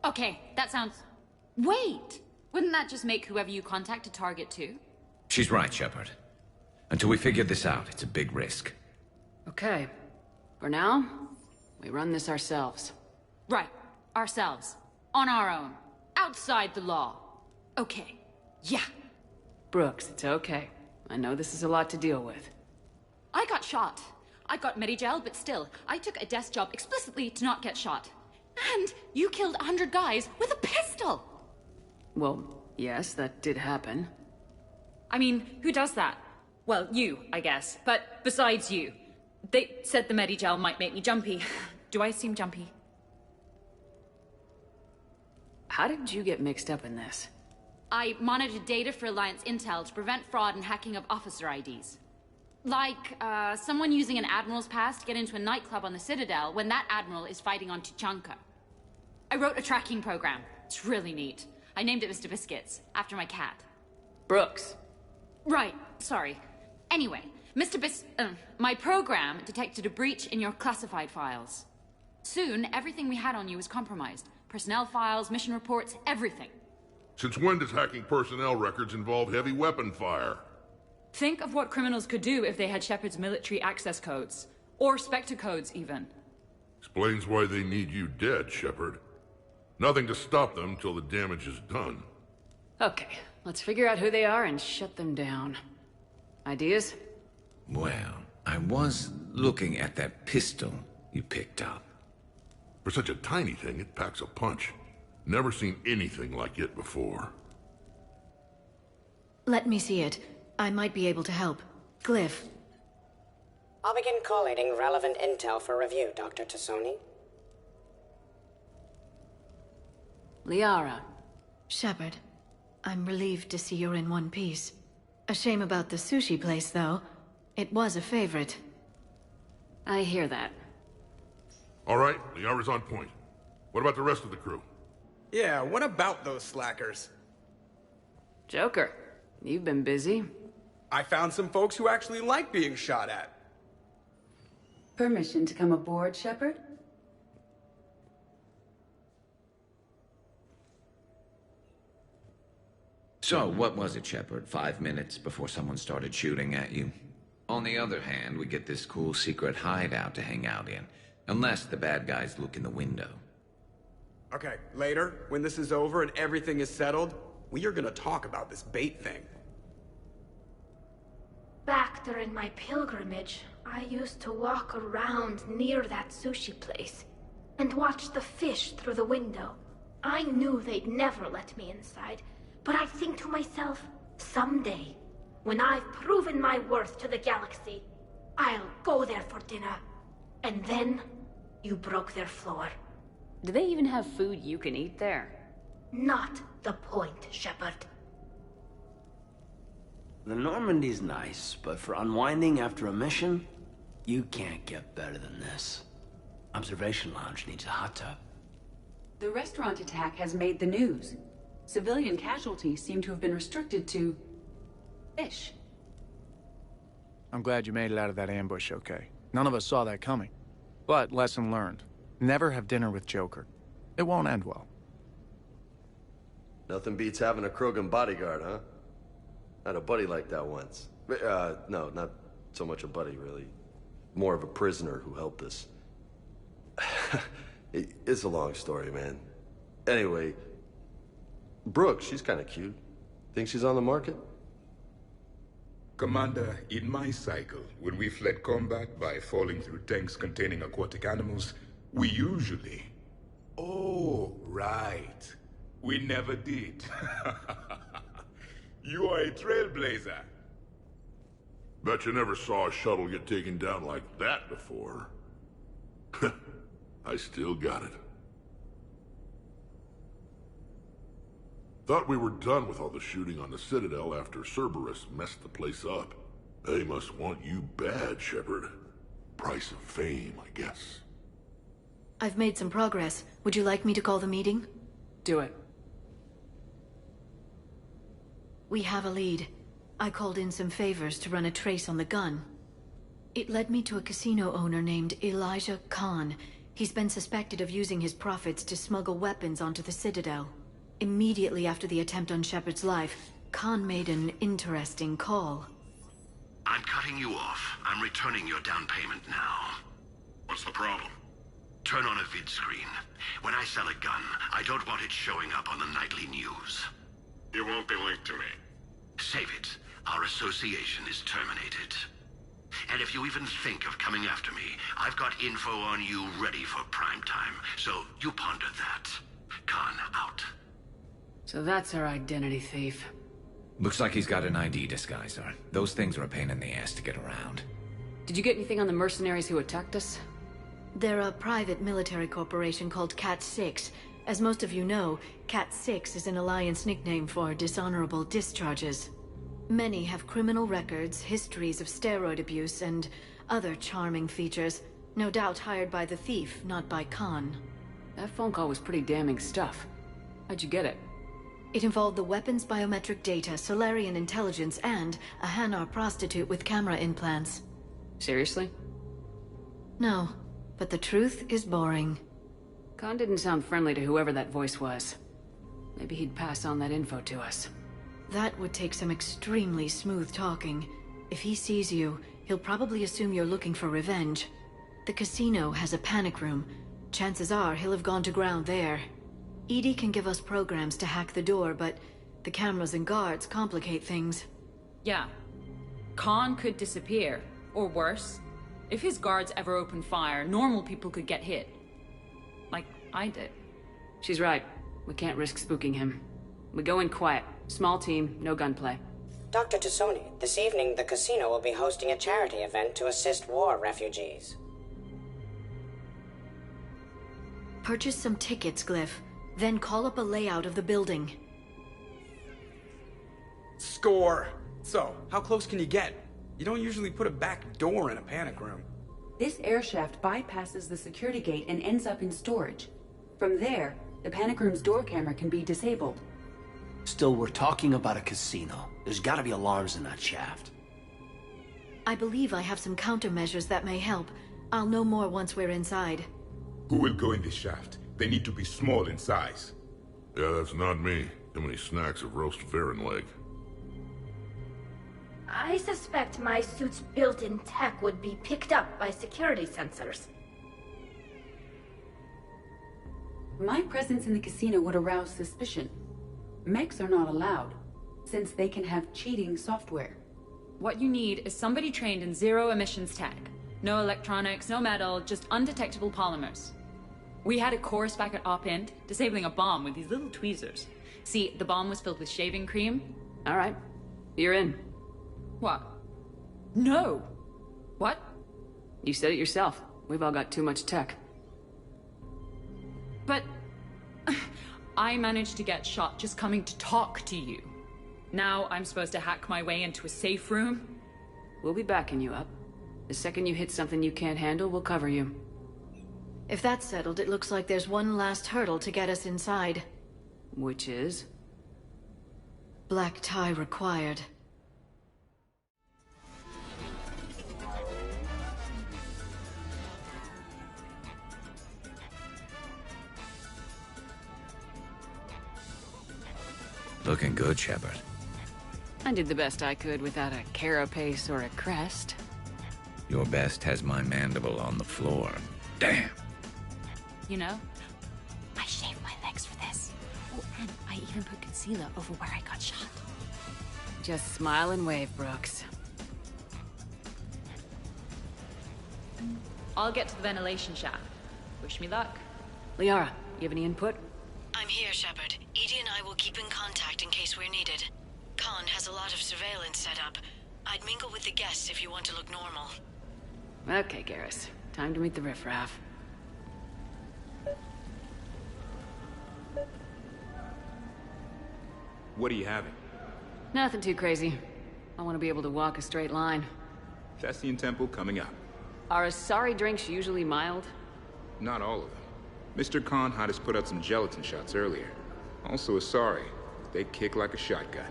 Okay, that sounds... Wait! Wouldn't that just make whoever you contact a target too? She's right, Shepard. Until we figure this out, it's a big risk. Okay. For now, we run this ourselves. Right. Ourselves. On our own. Outside the law. Okay. Yeah. Brooks, it's okay. I know this is a lot to deal with. I got shot. I got Medigel, but still, I took a desk job explicitly to not get shot. And you killed 100 guys with a pistol! Well, yes, that did happen. I mean, who does that? Well, you, I guess. But besides you. They said the Medigel might make me jumpy. Do I seem jumpy? How did you get mixed up in this? I monitored data for Alliance intel to prevent fraud and hacking of officer IDs. Like, someone using an Admiral's pass to get into a nightclub on the Citadel when that Admiral is fighting on Tuchanka. I wrote a tracking program. It's really neat. I named it Mr. Biscuits, after my cat. Brooks. Right, sorry. Anyway, my program detected a breach in your classified files. Soon, everything we had on you was compromised. Personnel files, mission reports, everything. Since when does hacking personnel records involve heavy weapon fire? Think of what criminals could do if they had Shepard's military access codes. Or Spectre codes, even. Explains why they need you dead, Shepard. Nothing to stop them till the damage is done. Okay, let's figure out who they are and shut them down. Ideas? Well, I was looking at that pistol you picked up. For such a tiny thing, it packs a punch. Never seen anything like it before. Let me see it. I might be able to help. Glyph. I'll begin collating relevant intel for review, Dr. Tassoni. Liara. Shepard. I'm relieved to see you're in one piece. A shame about the sushi place, though. It was a favorite. I hear that. All right, Liara's on point. What about the rest of the crew? Yeah, what about those slackers? Joker, you've been busy. I found some folks who actually like being shot at. Permission to come aboard, Shepard? So, what was it, Shepard? 5 minutes before someone started shooting at you? On the other hand, we get this cool secret hideout to hang out in. Unless the bad guys look in the window. Okay, later, when this is over and everything is settled, we are gonna talk about this bait thing. Back during my pilgrimage, I used to walk around near that sushi place and watch the fish through the window. I knew they'd never let me inside, but I'd think to myself, someday, when I've proven my worth to the galaxy, I'll go there for dinner. And then, you broke their floor. Do they even have food you can eat there? Not the point, Shepard. The Normandy's nice, but for unwinding after a mission, you can't get better than this. Observation Lounge needs a hot tub. The restaurant attack has made the news. Civilian casualties seem to have been restricted to... fish. I'm glad you made it out of that ambush okay. None of us saw that coming. But lesson learned. Never have dinner with Joker. It won't end well. Nothing beats having a Krogan bodyguard, huh? I had a buddy like that once. No, not so much a buddy, really. More of a prisoner who helped us. It's a long story, man. Anyway, Brooke, she's kind of cute. Think she's on the market? Commander, in my cycle, when we fled combat by falling through tanks containing aquatic animals, we usually... Oh, right. We never did. You are a trailblazer. Bet you never saw a shuttle get taken down like that before. I still got it. Thought we were done with all the shooting on the Citadel after Cerberus messed the place up. They must want you bad, Shepard. Price of fame, I guess. I've made some progress. Would you like me to call the meeting? Do it. We have a lead. I called in some favors to run a trace on the gun. It led me to a casino owner named Elijah Khan. He's been suspected of using his profits to smuggle weapons onto the Citadel. Immediately after the attempt on Shepard's life, Khan made an interesting call. I'm cutting you off. I'm returning your down payment now. What's the problem? Turn on a vid screen. When I sell a gun, I don't want it showing up on the nightly news. You won't be linked to me. Save it. Our association is terminated. And if you even think of coming after me, I've got info on you ready for prime time. So you ponder that. Khan out. So that's our identity thief. Looks like he's got an ID disguiser. Those things are a pain in the ass to get around. Did you get anything on the mercenaries who attacked us? They're a private military corporation called Cat 6. As most of you know, Cat 6 is an Alliance nickname for dishonorable discharges. Many have criminal records, histories of steroid abuse, and other charming features. No doubt hired by the thief, not by Khan. That phone call was pretty damning stuff. How'd you get it? It involved the weapons biometric data, Solarian intelligence, and a Hanar prostitute with camera implants. Seriously? No, but the truth is boring. Khan didn't sound friendly to whoever that voice was. Maybe he'd pass on that info to us. That would take some extremely smooth talking. If he sees you, he'll probably assume you're looking for revenge. The casino has a panic room. Chances are he'll have gone to ground there. EDI can give us programs to hack the door, but the cameras and guards complicate things. Yeah. Khan could disappear. Or worse. If his guards ever open fire, normal people could get hit. Like I did. She's right. We can't risk spooking him. We go in quiet. Small team, no gunplay. Dr. Tassoni, this evening the casino will be hosting a charity event to assist war refugees. Purchase some tickets, Glyph. Then call up a layout of the building. Score! So, how close can you get? You don't usually put a back door in a panic room. This air shaft bypasses the security gate and ends up in storage. From there, the panic room's door camera can be disabled. Still, we're talking about a casino. There's gotta be alarms in that shaft. I believe I have some countermeasures that may help. I'll know more once we're inside. Who will go in this shaft? They need to be small in size. Yeah, that's not me. Too many snacks of roast Varen leg. I suspect my suit's built-in tech would be picked up by security sensors. My presence in the casino would arouse suspicion. Mechs are not allowed, since they can have cheating software. What you need is somebody trained in zero emissions tech. No electronics, no metal, just undetectable polymers. We had a course back at Op-Int, disabling a bomb with these little tweezers. See, the bomb was filled with shaving cream. All right, you're in. What? No. What? You said it yourself. We've all got too much tech. But I managed to get shot just coming to talk to you. Now I'm supposed to hack my way into a safe room? We'll be backing you up. The second you hit something you can't handle, we'll cover you. If that's settled, it looks like there's one last hurdle to get us inside. Which is? Black tie required. Looking good, Shepard. I did the best I could without a carapace or a crest. Your best has my mandible on the floor. Damn. You know, I shaved my legs for this. Oh, and I even put concealer over where I got shot. Just smile and wave, Brooks. I'll get to the ventilation shaft. Wish me luck. Liara, you have any input? I'm here, Shepard. Edie and I will keep in contact in case we're needed. Khan has a lot of surveillance set up. I'd mingle with the guests if you want to look normal. Okay, Garrus. Time to meet the riffraff. What are you having? Nothing too crazy. I want to be able to walk a straight line. Thessian Temple coming up. Are Asari drinks usually mild? Not all of them. Mr. Khan had us put out some gelatin shots earlier. Also Asari. They kick like a shotgun.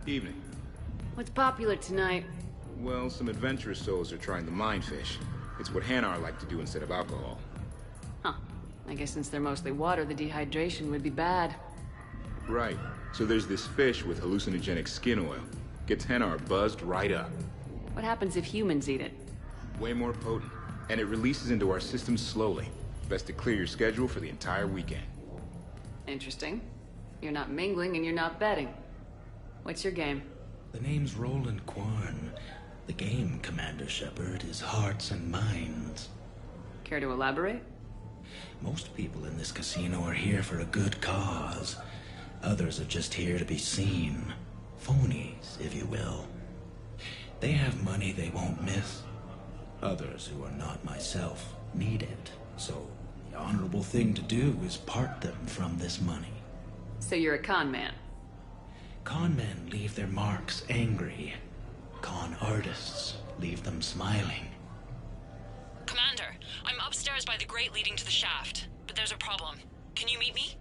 Evening. What's popular tonight? Well, some adventurous souls are trying the mindfish. It's what Hanar like to do instead of alcohol. Huh. I guess since they're mostly water, the dehydration would be bad. Right. So there's this fish with hallucinogenic skin oil. Gets Hanar buzzed right up. What happens if humans eat it? Way more potent. And it releases into our system slowly. Best to clear your schedule for the entire weekend. Interesting. You're not mingling and you're not betting. What's your game? The name's Roland Quarn. The game, Commander Shepard, is hearts and minds. Care to elaborate? Most people in this casino are here for a good cause. Others are just here to be seen. Phonies, if you will. They have money they won't miss. Others, who are not myself, need it. So, the honorable thing to do is part them from this money. So you're a con man? Con men leave their marks angry. Con artists leave them smiling. Commander, I'm upstairs by the grate leading to the shaft, but there's a problem. Can you meet me?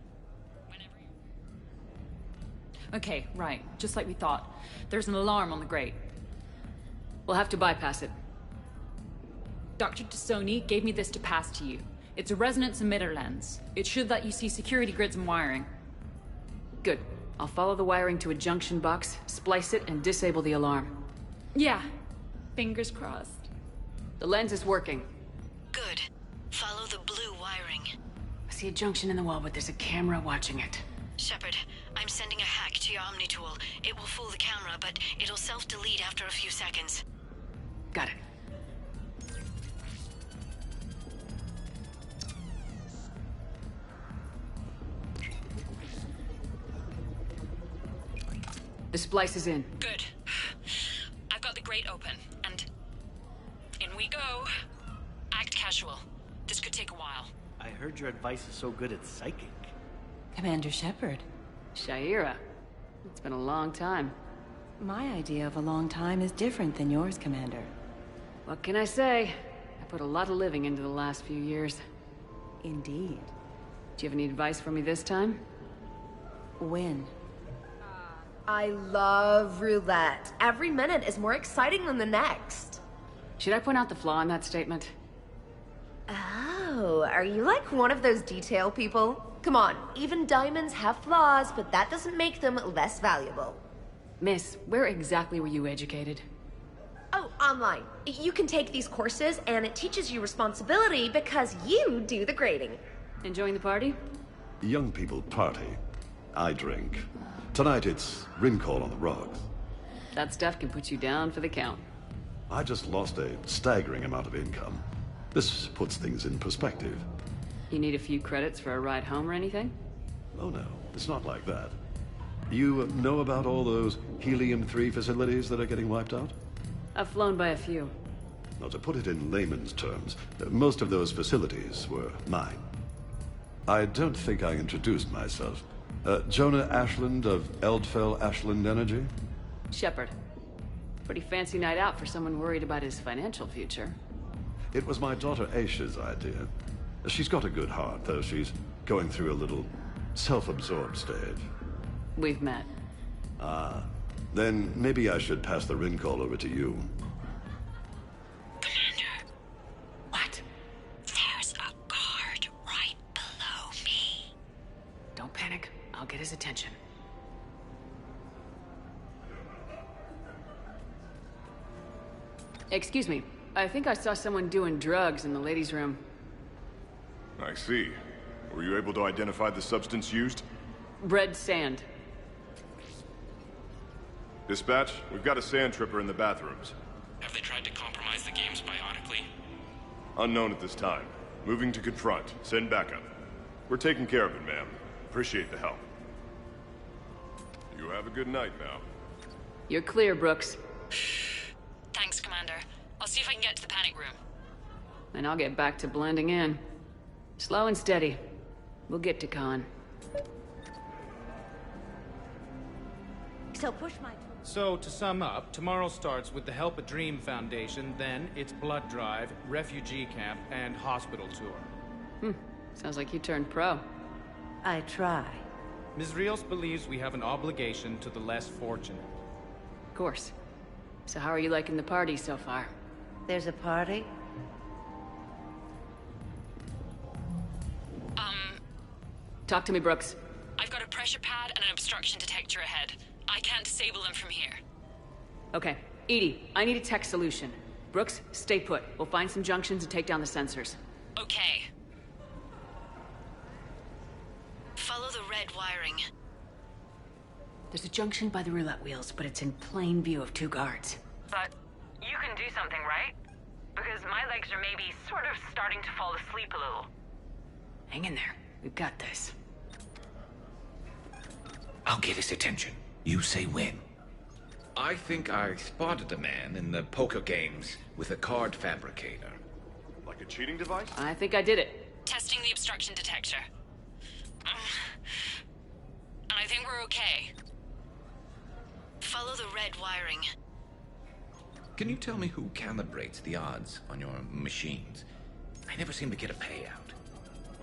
Okay, right. Just like we thought. There's an alarm on the grate. We'll have to bypass it. Dr. Tassoni gave me this to pass to you. It's a resonance emitter lens. It should let you see security grids and wiring. Good. I'll follow the wiring to a junction box, splice it, and disable the alarm. Yeah. Fingers crossed. The lens is working. Good. Follow the blue wiring. I see a junction in the wall, but there's a camera watching it. Shepard, I'm sending a hack to your Omni tool. It will fool the camera, but it'll self-delete after a few seconds. Got it. The splice is in. Good. I've got the grate open, and in we go. Act casual. This could take a while. I heard your advice is so good at psychic. Commander Shepard. Sha'ira. It's been a long time. My idea of a long time is different than yours, Commander. What can I say? I put a lot of living into the last few years. Indeed. Do you have any advice for me this time? When? I love roulette. Every minute is more exciting than the next. Should I point out the flaw in that statement? Oh, are you like one of those detail people? Come on, even diamonds have flaws, but that doesn't make them less valuable. Miss, where exactly were you educated? Oh, online. You can take these courses, and it teaches you responsibility because you do the grading. Enjoying the party? Young people party. I drink. Tonight it's Rincall on the rocks. That stuff can put you down for the count. I just lost a staggering amount of income. This puts things in perspective. You need a few credits for a ride home or anything? Oh no, it's not like that. You know about all those Helium-3 facilities that are getting wiped out? I've flown by a few. Now, to put it in layman's terms, most of those facilities were mine. I don't think I introduced myself. Jonah Ashland of Eldfell Ashland Energy? Shepard. Pretty fancy night out for someone worried about his financial future. It was my daughter Aisha's idea. She's got a good heart, though she's going through a little self-absorbed stage. We've met. Ah, then maybe I should pass the Rincall over to you. Commander. What? There's a I'll get his attention. Excuse me. I think I saw someone doing drugs in the ladies' room. I see. Were you able to identify the substance used? Red sand. Dispatch, we've got a sand tripper in the bathrooms. Have they tried to compromise the games biotically? Unknown at this time. Moving to confront. Send backup. We're taking care of it, ma'am. Appreciate the help. You have a good night now. You're clear, Brooks. Thanks, Commander. I'll see if I can get to the panic room. And I'll get back to blending in. Slow and steady. We'll get to Khan. So push my... So, to sum up, tomorrow starts with the Help a Dream Foundation, then it's blood drive, refugee camp, and hospital tour. Sounds like you turned pro. I try. Ms. Rios believes we have an obligation to the less fortunate. Of course. So how are you liking the party so far? There's a party? Talk to me, Brooks. I've got a pressure pad and an obstruction detector ahead. I can't disable them from here. Okay. Edie, I need a tech solution. Brooks, stay put. We'll find some junctions and take down the sensors. Okay. Follow the red wiring. There's a junction by the roulette wheels, but it's in plain view of 2 guards. But you can do something, right? Because my legs are maybe sort of starting to fall asleep a little. Hang in there. We've got this. I'll get his attention. You say when. I think I spotted a man in the poker games with a card fabricator. Like a cheating device? I think I did it. Testing the obstruction detector. I think we're okay. Follow the red wiring. Can you tell me who calibrates the odds on your machines? I never seem to get a payout.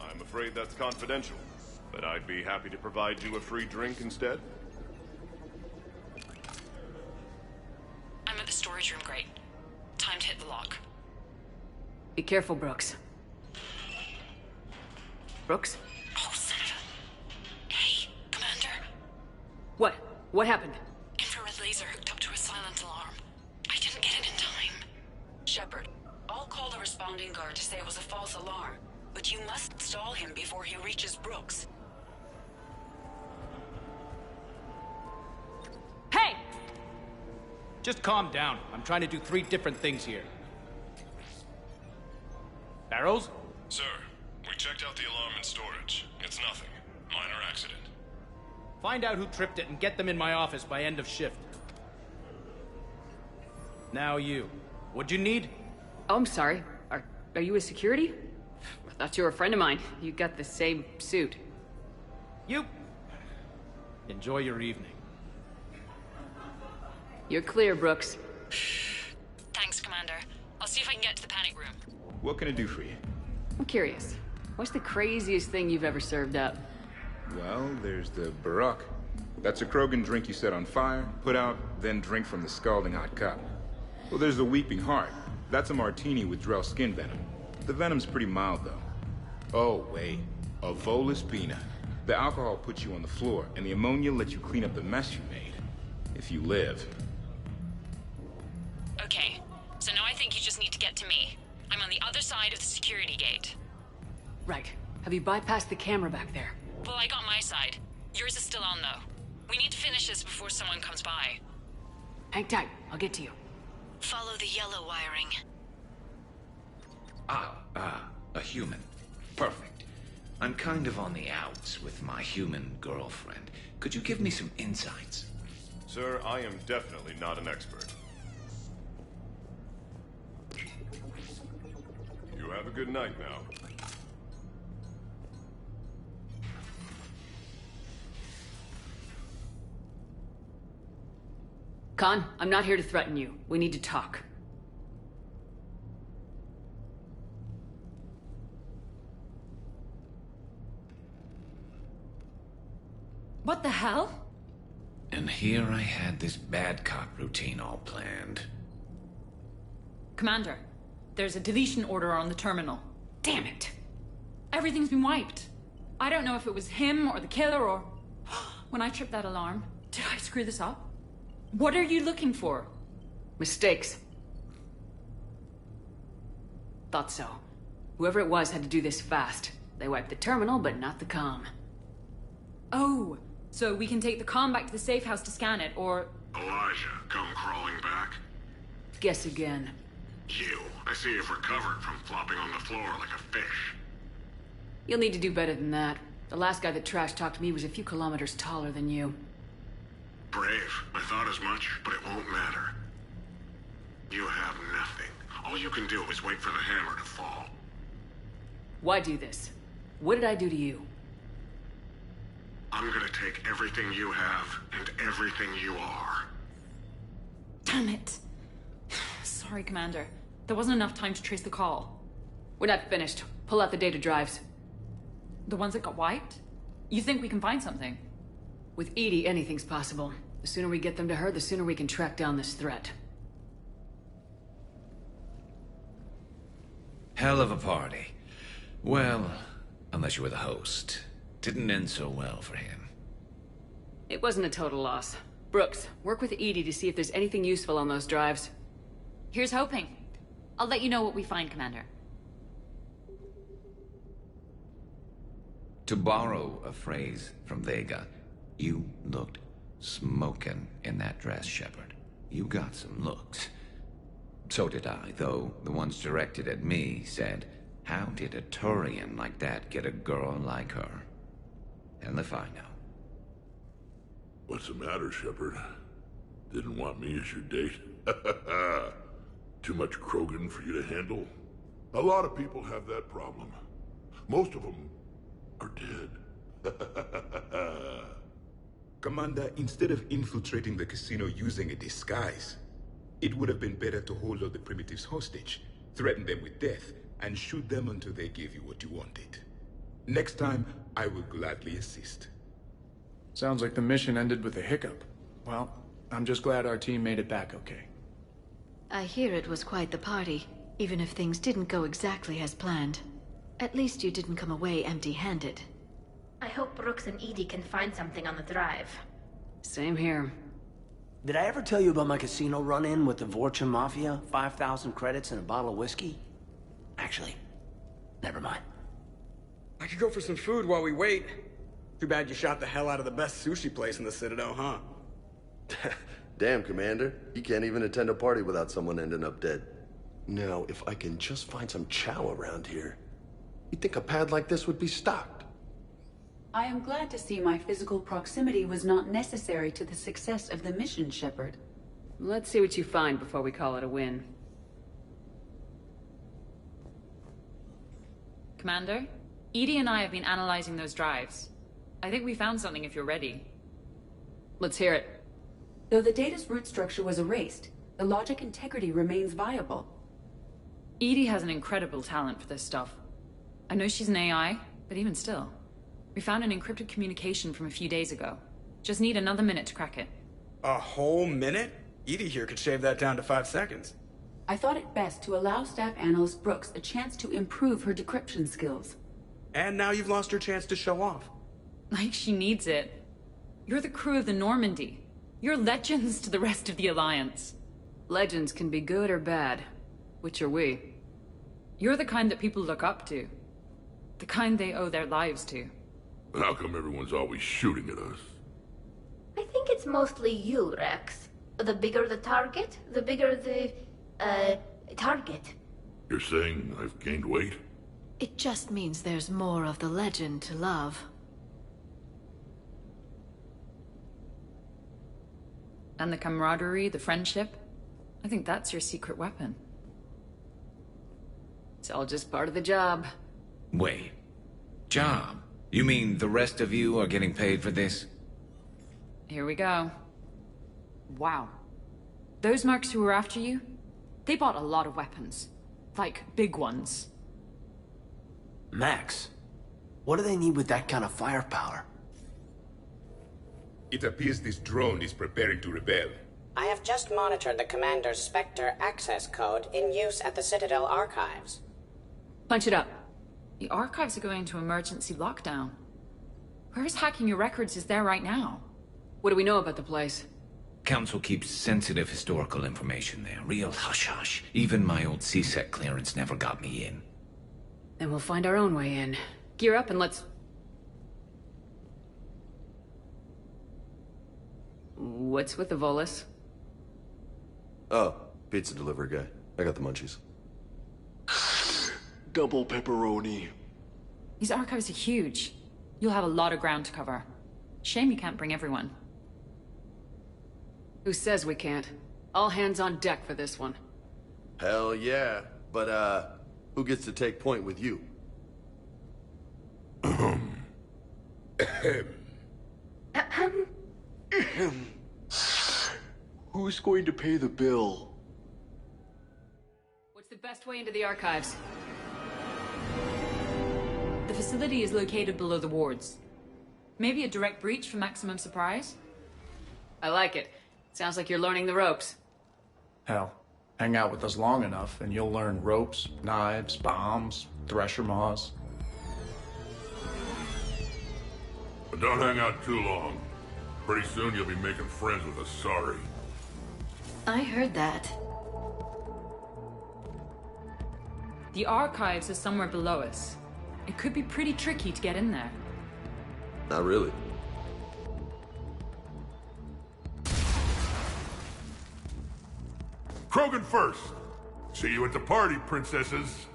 I'm afraid that's confidential, but I'd be happy to provide you a free drink instead. I'm at the storage room, great. Time to hit the lock. Be careful, Brooks. Brooks? Oh, son of a... Hey, Commander. What? What happened? Infrared laser hooked up to a silent alarm. I didn't get it in time. Shepard, I'll call the responding guard to say it was a false alarm, but you must stall him before he reaches Brooks. Hey! Just calm down. I'm trying to do 3 different things here. Barrows? Sir, we checked out the alarm in storage. It's nothing. Minor accident. Find out who tripped it and get them in my office by end of shift. Now you. What'd you need? Oh, I'm sorry. Are you a security? I thought you were a friend of mine. You got the same suit. You... Enjoy your evening. You're clear, Brooks. Thanks, Commander. I'll see if I can get to the panic room. What can I do for you? I'm curious. What's the craziest thing you've ever served up? Well, there's the Barak. That's a Krogan drink you set on fire, put out, then drink from the scalding hot cup. Well, there's the Weeping Heart. That's a martini with Drell skin venom. The venom's pretty mild, though. Oh, wait. A Volus Bina. The alcohol puts you on the floor, and the ammonia lets you clean up the mess you made. If you live. Okay, so now I think you just need to get to me. I'm on the other side of the security gate. Right. Have you bypassed the camera back there? Well, I got my side. Yours is still on, though. We need to finish this before someone comes by. Hang tight. I'll get to you. Follow the yellow wiring. A human. Perfect. I'm kind of on the outs with my human girlfriend. Could you give me some insights? Sir, I am definitely not an expert. You have a good night now. Khan, I'm not here to threaten you. We need to talk. What the hell? And here I had this bad cop routine all planned. Commander, there's a deletion order on the terminal. Damn it. Everything's been wiped. I don't know if it was him or the killer or... when I tripped that alarm, did I screw this up? What are you looking for? Mistakes. Thought so. Whoever it was had to do this fast. They wiped the terminal, but not the comm. Oh, so we can take the comm back to the safe house to scan it, or... Elijah, come crawling back. Guess again. You. I see you've recovered from flopping on the floor like a fish. You'll need to do better than that. The last guy that trash-talked me was a few kilometers taller than you. Brave. I thought as much, but it won't matter. You have nothing. All you can do is wait for the hammer to fall. Why do this? What did I do to you? I'm gonna take everything you have and everything you are. Damn it. Sorry, Commander. There wasn't enough time to trace the call. We're not finished. Pull out the data drives. The ones that got wiped? You think we can find something? With Edie, anything's possible. The sooner we get them to her, the sooner we can track down this threat. Hell of a party. Well, unless you were the host. Didn't end so well for him. It wasn't a total loss. Brooks, work with Edie to see if there's anything useful on those drives. Here's hoping. I'll let you know what we find, Commander. To borrow a phrase from Vega, you looked smokin' in that dress, Shepard. You got some looks. So did I, though the ones directed at me said, how did a Turian like that get a girl like her? And if I know. What's the matter, Shepard? Didn't want me as your date? Too much Krogan for you to handle? A lot of people have that problem. Most of them are dead. Commander, instead of infiltrating the casino using a disguise, it would have been better to hold all the primitives hostage, threaten them with death, and shoot them until they gave you what you wanted. Next time, I will gladly assist. Sounds like the mission ended with a hiccup. Well, I'm just glad our team made it back okay. I hear it was quite the party, even if things didn't go exactly as planned. At least you didn't come away empty-handed. I hope Brooks and Edie can find something on the drive. Same here. Did I ever tell you about my casino run-in with the Vorcha Mafia? 5,000 credits and a bottle of whiskey? Actually, never mind. I could go for some food while we wait. Too bad you shot the hell out of the best sushi place in the Citadel, huh? Damn, Commander. You can't even attend a party without someone ending up dead. Now, if I can just find some chow around here, you'd think a pad like this would be stocked. I am glad to see my physical proximity was not necessary to the success of the mission, Shepard. Let's see what you find before we call it a win. Commander, Edie and I have been analyzing those drives. I think we found something if you're ready. Let's hear it. Though the data's root structure was erased, the logic integrity remains viable. Edie has an incredible talent for this stuff. I know she's an AI, but even still. We found an encrypted communication from a few days ago. Just need another minute to crack it. A whole minute? Edie here could shave that down to 5 seconds. I thought it best to allow Staff Analyst Brooks a chance to improve her decryption skills. And now you've lost her chance to show off. Like she needs it. You're the crew of the Normandy. You're legends to the rest of the Alliance. Legends can be good or bad. Which are we? You're the kind that people look up to. The kind they owe their lives to. How come everyone's always shooting at us? I think it's mostly you, Rex. The bigger the target, the bigger the, target. You're saying I've gained weight? It just means there's more of the legend to love. And the camaraderie, the friendship. I think that's your secret weapon. It's all just part of the job. Wait. Job? You mean the rest of you are getting paid for this? Here we go. Wow. Those mercs who were after you, they bought a lot of weapons. Like, big ones. Max, what do they need with that kind of firepower? It appears this drone is preparing to rebel. I have just monitored the Commander's Spectre access code in use at the Citadel archives. Punch it up. The archives are going into emergency lockdown. Whoever's hacking your records is there right now. What do we know about the place? Council keeps sensitive historical information there. Real hush-hush. Even my old CSEC clearance never got me in. Then we'll find our own way in. Gear up and let's... What's with the Volus? Oh, pizza delivery guy. I got the munchies. Double pepperoni. These archives are huge. You'll have a lot of ground to cover. Shame you can't bring everyone. Who says we can't? All hands on deck for this one. Hell yeah. But, who gets to take point with you? Who's going to pay the bill? What's the best way into the archives? The facility is located below the wards. Maybe a direct breach for maximum surprise? I like it. Sounds like you're learning the ropes. Hell, hang out with us long enough and you'll learn ropes, knives, bombs, thresher maws. But don't hang out too long. Pretty soon you'll be making friends with us, sorry. I heard that. The archives are somewhere below us. It could be pretty tricky to get in there. Not really. Krogan first. See you at the party, princesses.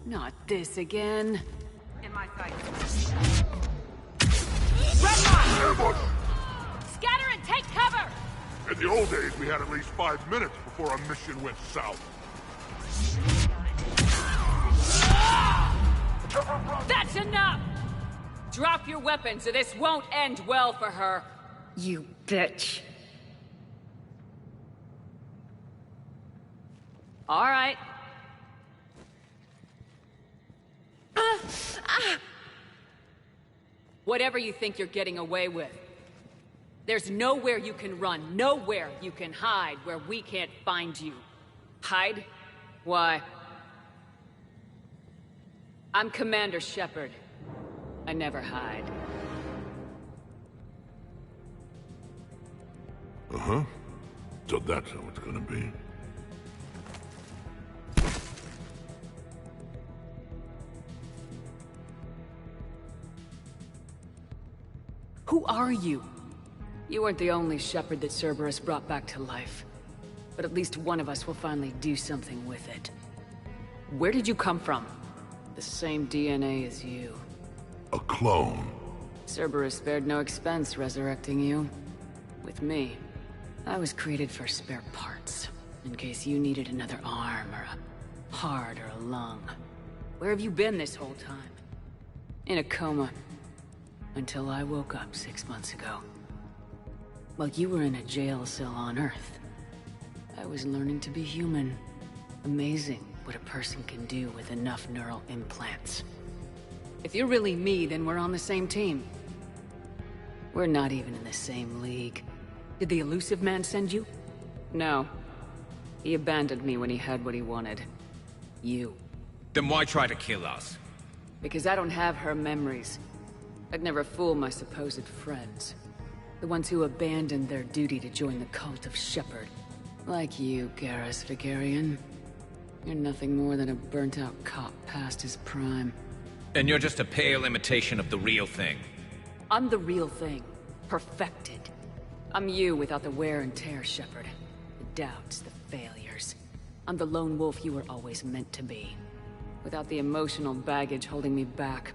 Not this again. In my sight. Ambush! Scatter and take cover! In the old days, we had at least 5 minutes before a mission went south. That's enough! Drop your weapons or this won't end well for her. You bitch. All right. Whatever you think you're getting away with. There's nowhere you can run, nowhere you can hide where we can't find you. Hide? Why? I'm Commander Shepard. I never hide. Uh-huh. So that's how it's gonna be. Who are you? You weren't the only Shepard that Cerberus brought back to life. But at least one of us will finally do something with it. Where did you come from? The same DNA as you. A clone. Cerberus spared no expense resurrecting you. With me, I was created for spare parts. In case you needed another arm, or a heart, or a lung. Where have you been this whole time? In a coma. Until I woke up 6 months ago. While you were in a jail cell on Earth, I was learning to be human. Amazing what a person can do with enough neural implants. If you're really me, then we're on the same team. We're not even in the same league. Did the elusive man send you? No. He abandoned me when he had what he wanted. You. Then why try to kill us? Because I don't have her memories. I'd never fool my supposed friends. The ones who abandoned their duty to join the cult of Shepard. Like you, Garrus Vigarian. You're nothing more than a burnt-out cop past his prime. And you're just a pale imitation of the real thing. I'm the real thing. Perfected. I'm you without the wear and tear, Shepard. The doubts, the failures. I'm the lone wolf you were always meant to be. Without the emotional baggage holding me back.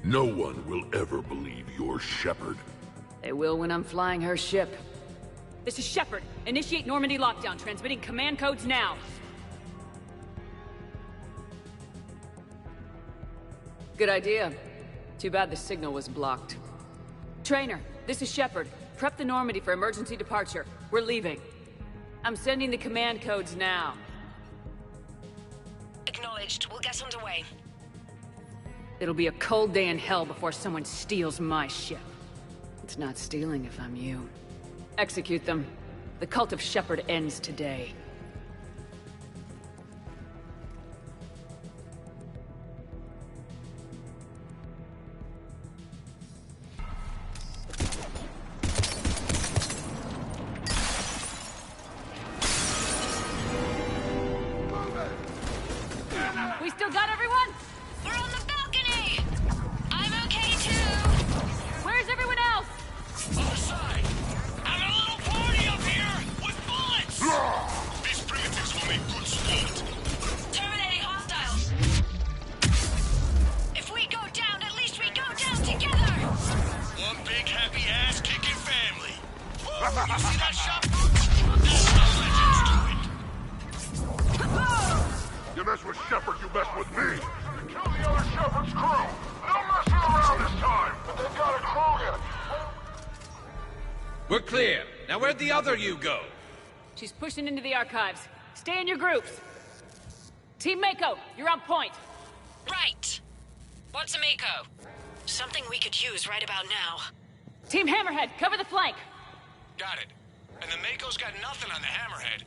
No one will ever believe you're Shepard. They will when I'm flying her ship. This is Shepard. Initiate Normandy lockdown. Transmitting command codes now. Good idea. Too bad the signal was blocked. Trainer, this is Shepard. prep the Normandy for emergency departure. We're leaving. I'm sending the command codes now. Acknowledged. We'll get underway. It'll be a cold day in hell before someone steals my ship. It's not stealing if I'm you. Execute them. The cult of Shepherd ends today. We still got everyone? We're on the balcony! I'm okay too! Where's everyone else? Other side! Having a little party up here with bullets! These primitives will make good sport. Terminating hostiles! If we go down, at least we go down together! One big happy ass-kicking family. Woo! You see that shot, Brooks? That's how legends do it. You mess with Shepherd, you mess with me. Kill the other Shepherd's crew. No messing around this time. But they've got a Krogan. We're clear. Now where'd the other you go? She's pushing into the archives. Stay in your groups. Team Mako, you're on point. Right! What's a Mako? Something we could use right about now. Team Hammerhead, cover the flank. Got it. And the Mako's got nothing on the Hammerhead.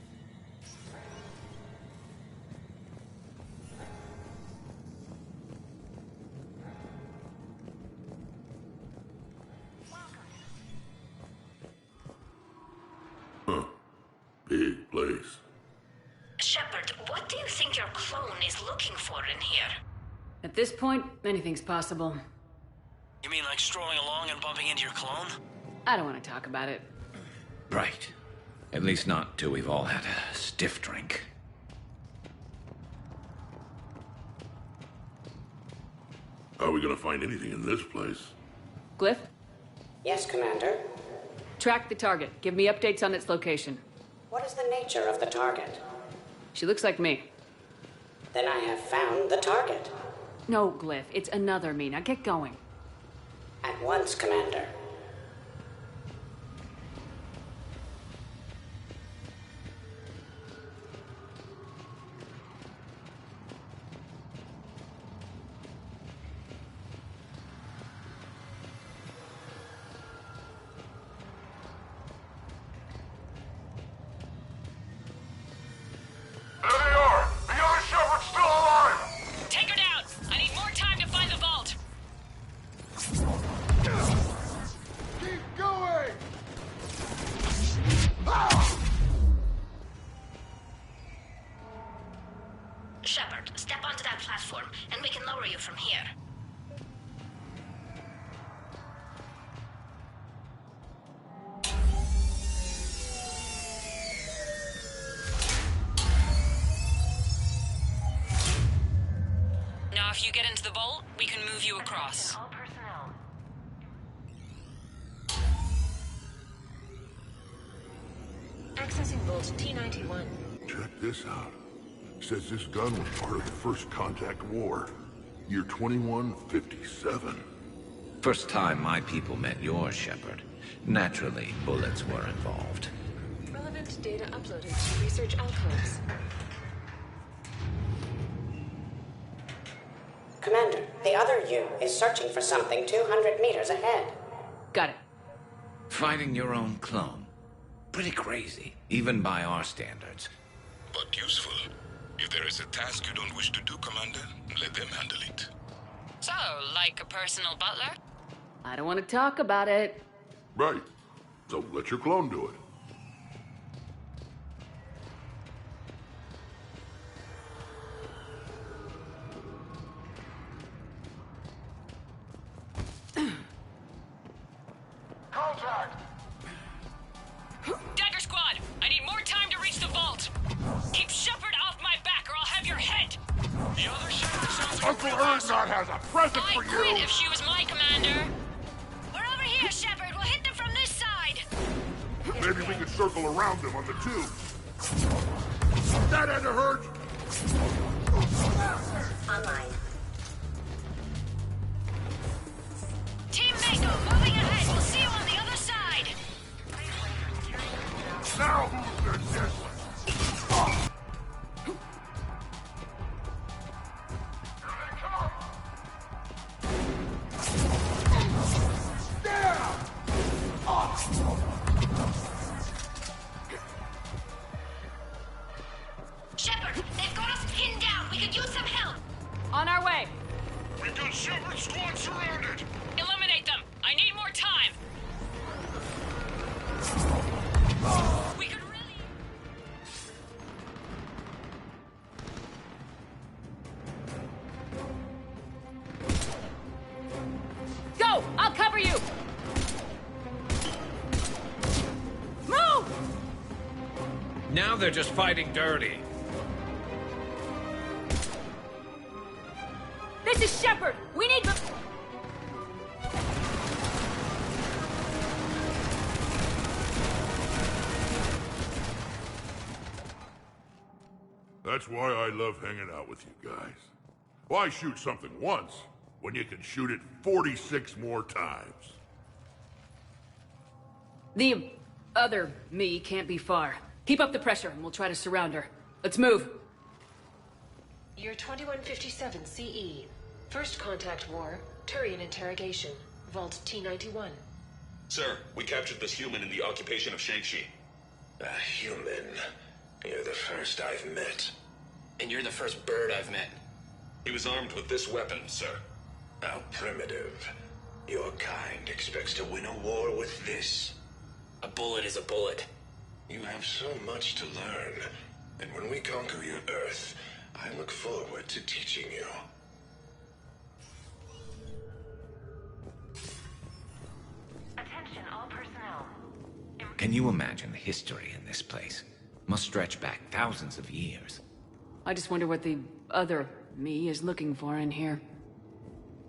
Big place. Shepard, what do you think your clone is looking for in here? At this point, anything's possible. You mean like strolling along and bumping into your clone? I don't want to talk about it. Right. At least not till we've all had a stiff drink. How are we gonna find anything in this place? Glyph? Yes, Commander. Track the target. Give me updates on its location. What is the nature of the target? She looks like me. Then I have found the target. No, Glyph. It's another me. Now get going. At once, Commander. There they are! The other Shepherd's still alive! Take her down! I need more time to find the vault! Keep going! Shepard, step onto that platform, and we can lower you from here. Now if you get into the vault, we can move you across. All personnel. Accessing vault T91. Check this out. Says this gun was part of the First Contact War. Year 2157. First time my people met yours, Shepard. Naturally, bullets were involved. Relevant data uploaded to research alcoves. Commander, the other you is searching for something 200 meters ahead. Got it. Fighting your own clone. Pretty crazy, even by our standards. But useful. If there is a task you don't wish to do, Commander, let them handle it. So, like a personal butler? I don't want to talk about it. Right. So let your clone do it. Contact! Dagger Squad, I need more time to reach the vault. Keep Shepard off my back or I'll have your head. The other Shepherd sounds like Uncle Erngard has a present I'd for quit you! if she was my commander. We're over here, Shepard. We'll hit them from this side. Maybe we could circle around them on the tube. That had to hurt! Online. Team Mako, moving ahead. We'll see you on the other side. Now who's the disless? Shepard, they've got us pinned down. We could use some help. On our way. We've got Shepard squad surrounded. Eliminate them. I need more time. We could really... Go! I'll cover you! Move! Now they're just fighting dirty. This is Shepard! We need... That's why I love hanging out with you guys. Why shoot something once when you can shoot it 46 more times? The other me can't be far. Keep up the pressure and we'll try to surround her. Let's move. Year 2157 CE. First contact war, Turian interrogation. Vault T-91. Sir, we captured this human in the occupation of Shang-Chi. A human? You're the first I've met. And you're the first bird I've met. He was armed with this weapon, sir. How primitive. Your kind expects to win a war with this. A bullet is a bullet. You have so much to learn. And when we conquer your Earth, I look forward to teaching you. Attention all personnel. Can you imagine the history in this place? Must stretch back thousands of years. I just wonder what the other me is looking for in here.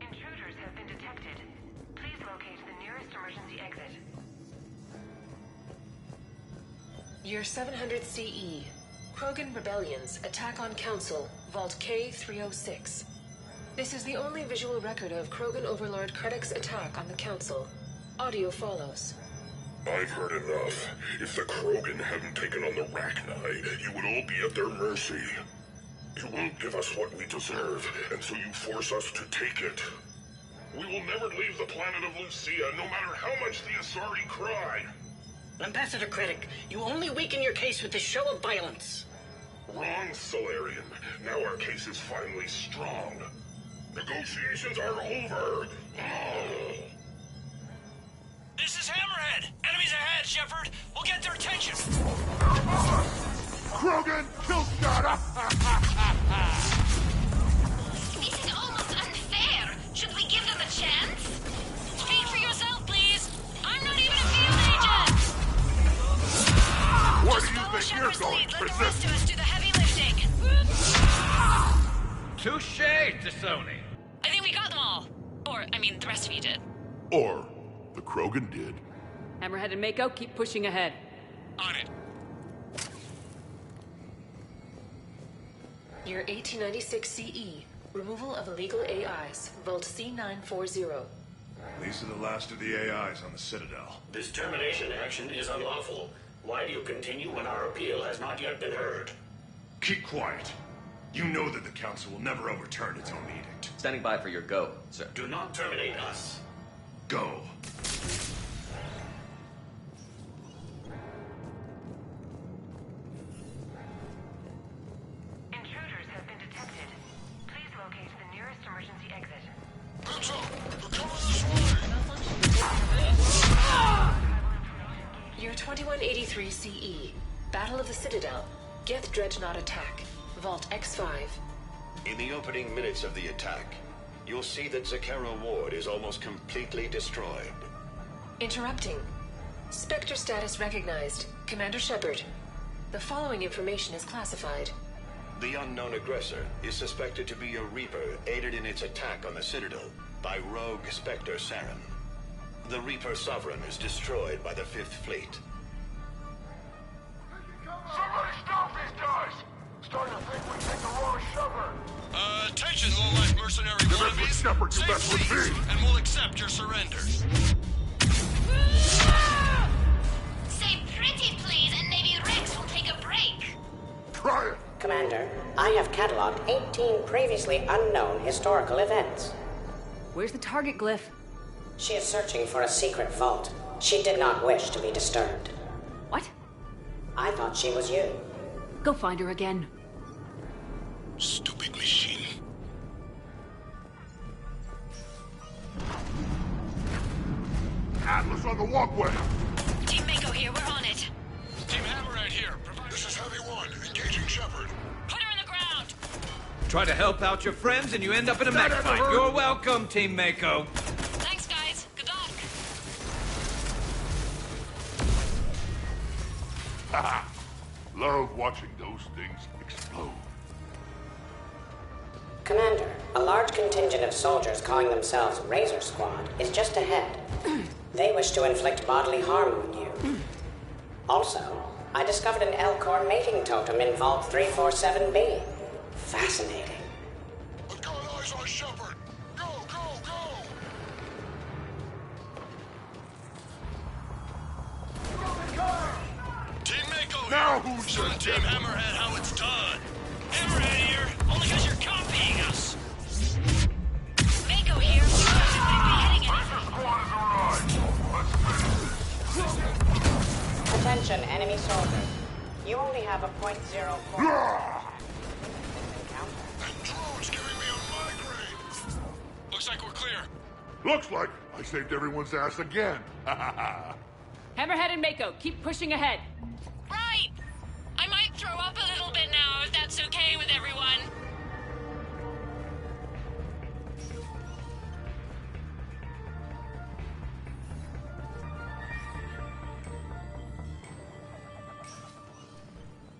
Intruders have been detected. Please locate the nearest emergency exit. Year 700 CE. Krogan rebellions attack on Council, Vault K-306. This is the only visual record of Krogan Overlord Krennic's attack on the Council. Audio follows. I've heard enough. If the Krogan hadn't taken on the Rachni, you would all be at their mercy. You won't give us what we deserve, and so you force us to take it. We will never leave the planet of Lucia, no matter how much the Asari cry. Ambassador Krennic, you only weaken your case with this show of violence. Wrong, Solarian. Now our case is finally strong. Negotiations are over. This is Hammerhead. Enemies ahead, Shepard. We'll get their attention. Krogan, kill shot! This is almost unfair. Should we give them a chance? Speak for yourself, please. I'm not even a field agent. Where Just do you follow think you're Shepard's going? lead. Let the rest of us do the heavy lifting. Touché, T'Soni. I think we got them all. Or, I mean, the rest of you did. Or the Krogan did. Hammerhead and Mako, keep pushing ahead. On it. Year 1896 CE. Removal of illegal AIs. Vault C-940. These are the last of the AIs on the Citadel. This termination action is unlawful. Why do you continue when our appeal has not yet been heard? Keep quiet. You know that the Council will never overturn its own edict. Standing by for your go, sir. Do not terminate us. Go. Intruders have been detected. Please locate the nearest emergency exit. Heads up! They're coming this way! Year 2183 CE. Battle of the Citadel. Geth Dreadnought attack. Vault X5. In the opening minutes of the attack, you'll see that Zakera Ward is almost completely destroyed. Interrupting. Spectre status recognized. Commander Shepard. The following information is classified. The unknown aggressor is suspected to be a Reaper aided in its attack on the Citadel by rogue Spectre Saren. The Reaper Sovereign is destroyed by the Fifth Fleet. Somebody stop these guys! Starting to think we take the wrong Shepard. Attention, low-life mercenary wannabes. Shepard, you Say mess with please, me. and we'll accept your surrender. Say pretty please, and maybe Commander, I have cataloged 18 previously unknown historical events. Where's the target glyph? She is searching for a secret vault. She did not wish to be disturbed. What? I thought she was you. Go find her again. Stupid machine. Atlas on the walkway! Team Mako here, we're on it. Team Hammerhead here. This is Heavy 1, engaging Shepard. Put her in the ground! Try to help out your friends and you end up in a mech fight. You're welcome, Team Mako. Thanks, guys. Good luck. Haha. Love watching those things explode. Commander, a large contingent of soldiers calling themselves Razor Squad is just ahead. They wish to inflict bodily harm on you. Also, I discovered an Elcor mating totem in Vault 347B. Fascinating. I've got eyes on Shepard. Go, go, go! Team Mako Now here. who's Show gonna Team get it? Hammerhead how it's done. Hammerhead here, only because you're copying us. Mako here. We wouldn't be hitting anything. Attention, enemy soldiers. You only have a .04. Drone's giving me a migraine. Looks like we're clear. Looks like I saved everyone's ass again. Hammerhead and Mako, keep pushing ahead. Right! I might throw up a little bit now, if that's okay with everyone.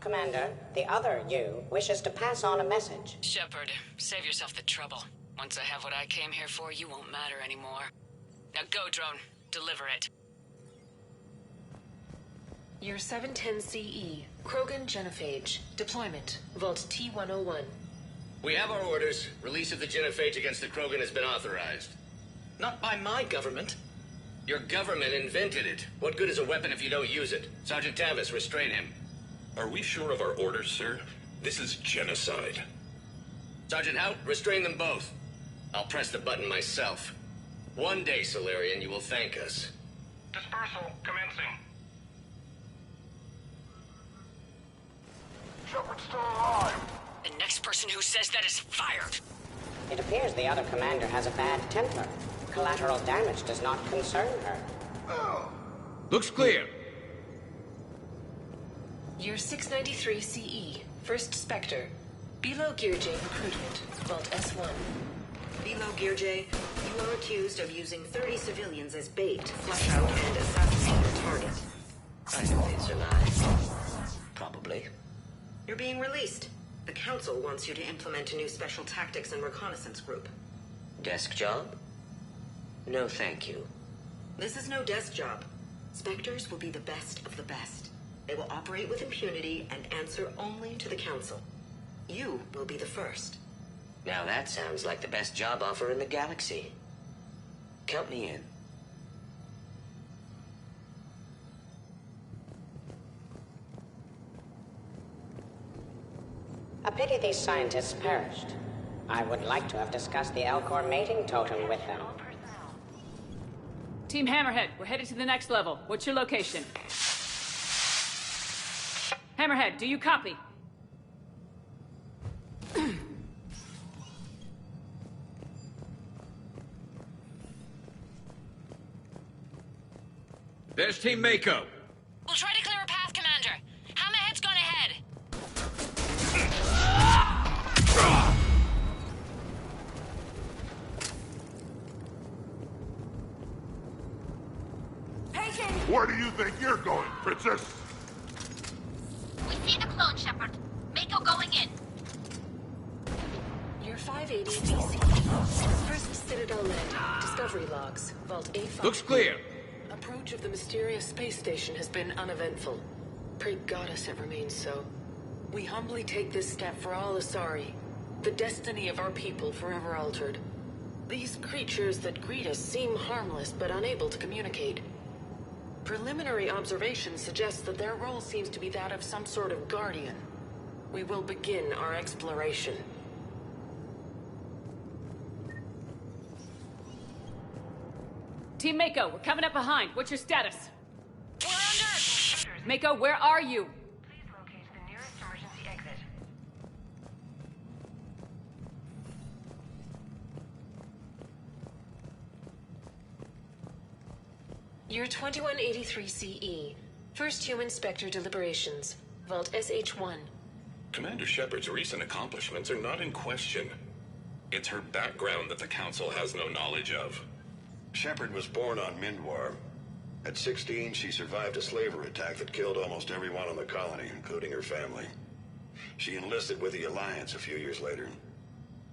Commander, the other you wishes to pass on a message. Shepard, save yourself the trouble. Once I have what I came here for, you won't matter anymore. Now go, drone. Deliver it. Year 710 CE, Krogan Genophage. Deployment, Vault T-101. We have our orders. Release of the genophage against the Krogan has been authorized. Not by my government. Your government invented it. What good is a weapon if you don't use it? Sergeant Tavis, restrain him. Are we sure of our orders, sir? This is genocide. Sergeant Hout, restrain them both. I'll press the button myself. One day, Solarian, you will thank us. Dispersal commencing. Shepard's still alive! The next person who says that is fired. It appears the other commander has a bad temper. Collateral damage does not concern her. Looks clear. Year 693 CE, First Spectre. Below Gear J recruitment, Vault S1. Below Gear J, you are accused of using 30 civilians as bait to flush out and assassinate your target. I know they'd survive. Probably. You're being released. The Council wants you to implement a new special tactics and reconnaissance group. Desk job? No, thank you. This is no desk job. Spectres will be the best of the best. They will operate with impunity and answer only to the Council. You will be the first. Now that sounds like the best job offer in the galaxy. Count me in. A pity these scientists perished. I would like to have discussed the Elcor mating totem with them. Team Hammerhead, we're headed to the next level. What's your location? Hammerhead, do you copy? There's Team Mako. We'll try to clear a path, Commander. Hammerhead's gone ahead. Where do you think you're going, Princess? We see the clone, Shepard. Mako going in. Year 580 BC. First Citadel landing. Discovery logs. Vault A5. Looks clear. Approach of the mysterious space station has been uneventful. Pray Goddess it remains so. We humbly take this step for all Asari. The destiny of our people forever altered. These creatures that greet us seem harmless but unable to communicate. Preliminary observations suggest that their role seems to be that of some sort of guardian. We will begin our exploration. Team Mako, we're coming up behind. What's your status? We're under! Mako, where are you? Please locate the nearest emergency exit. Year 2183 CE. First human Spectre deliberations. Vault SH-1. Commander Shepard's recent accomplishments are not in question. It's her background that the Council has no knowledge of. Shepard was born on Mindwar. At 16, she survived a slaver attack that killed almost everyone on the colony, including her family. She enlisted with the Alliance a few years later.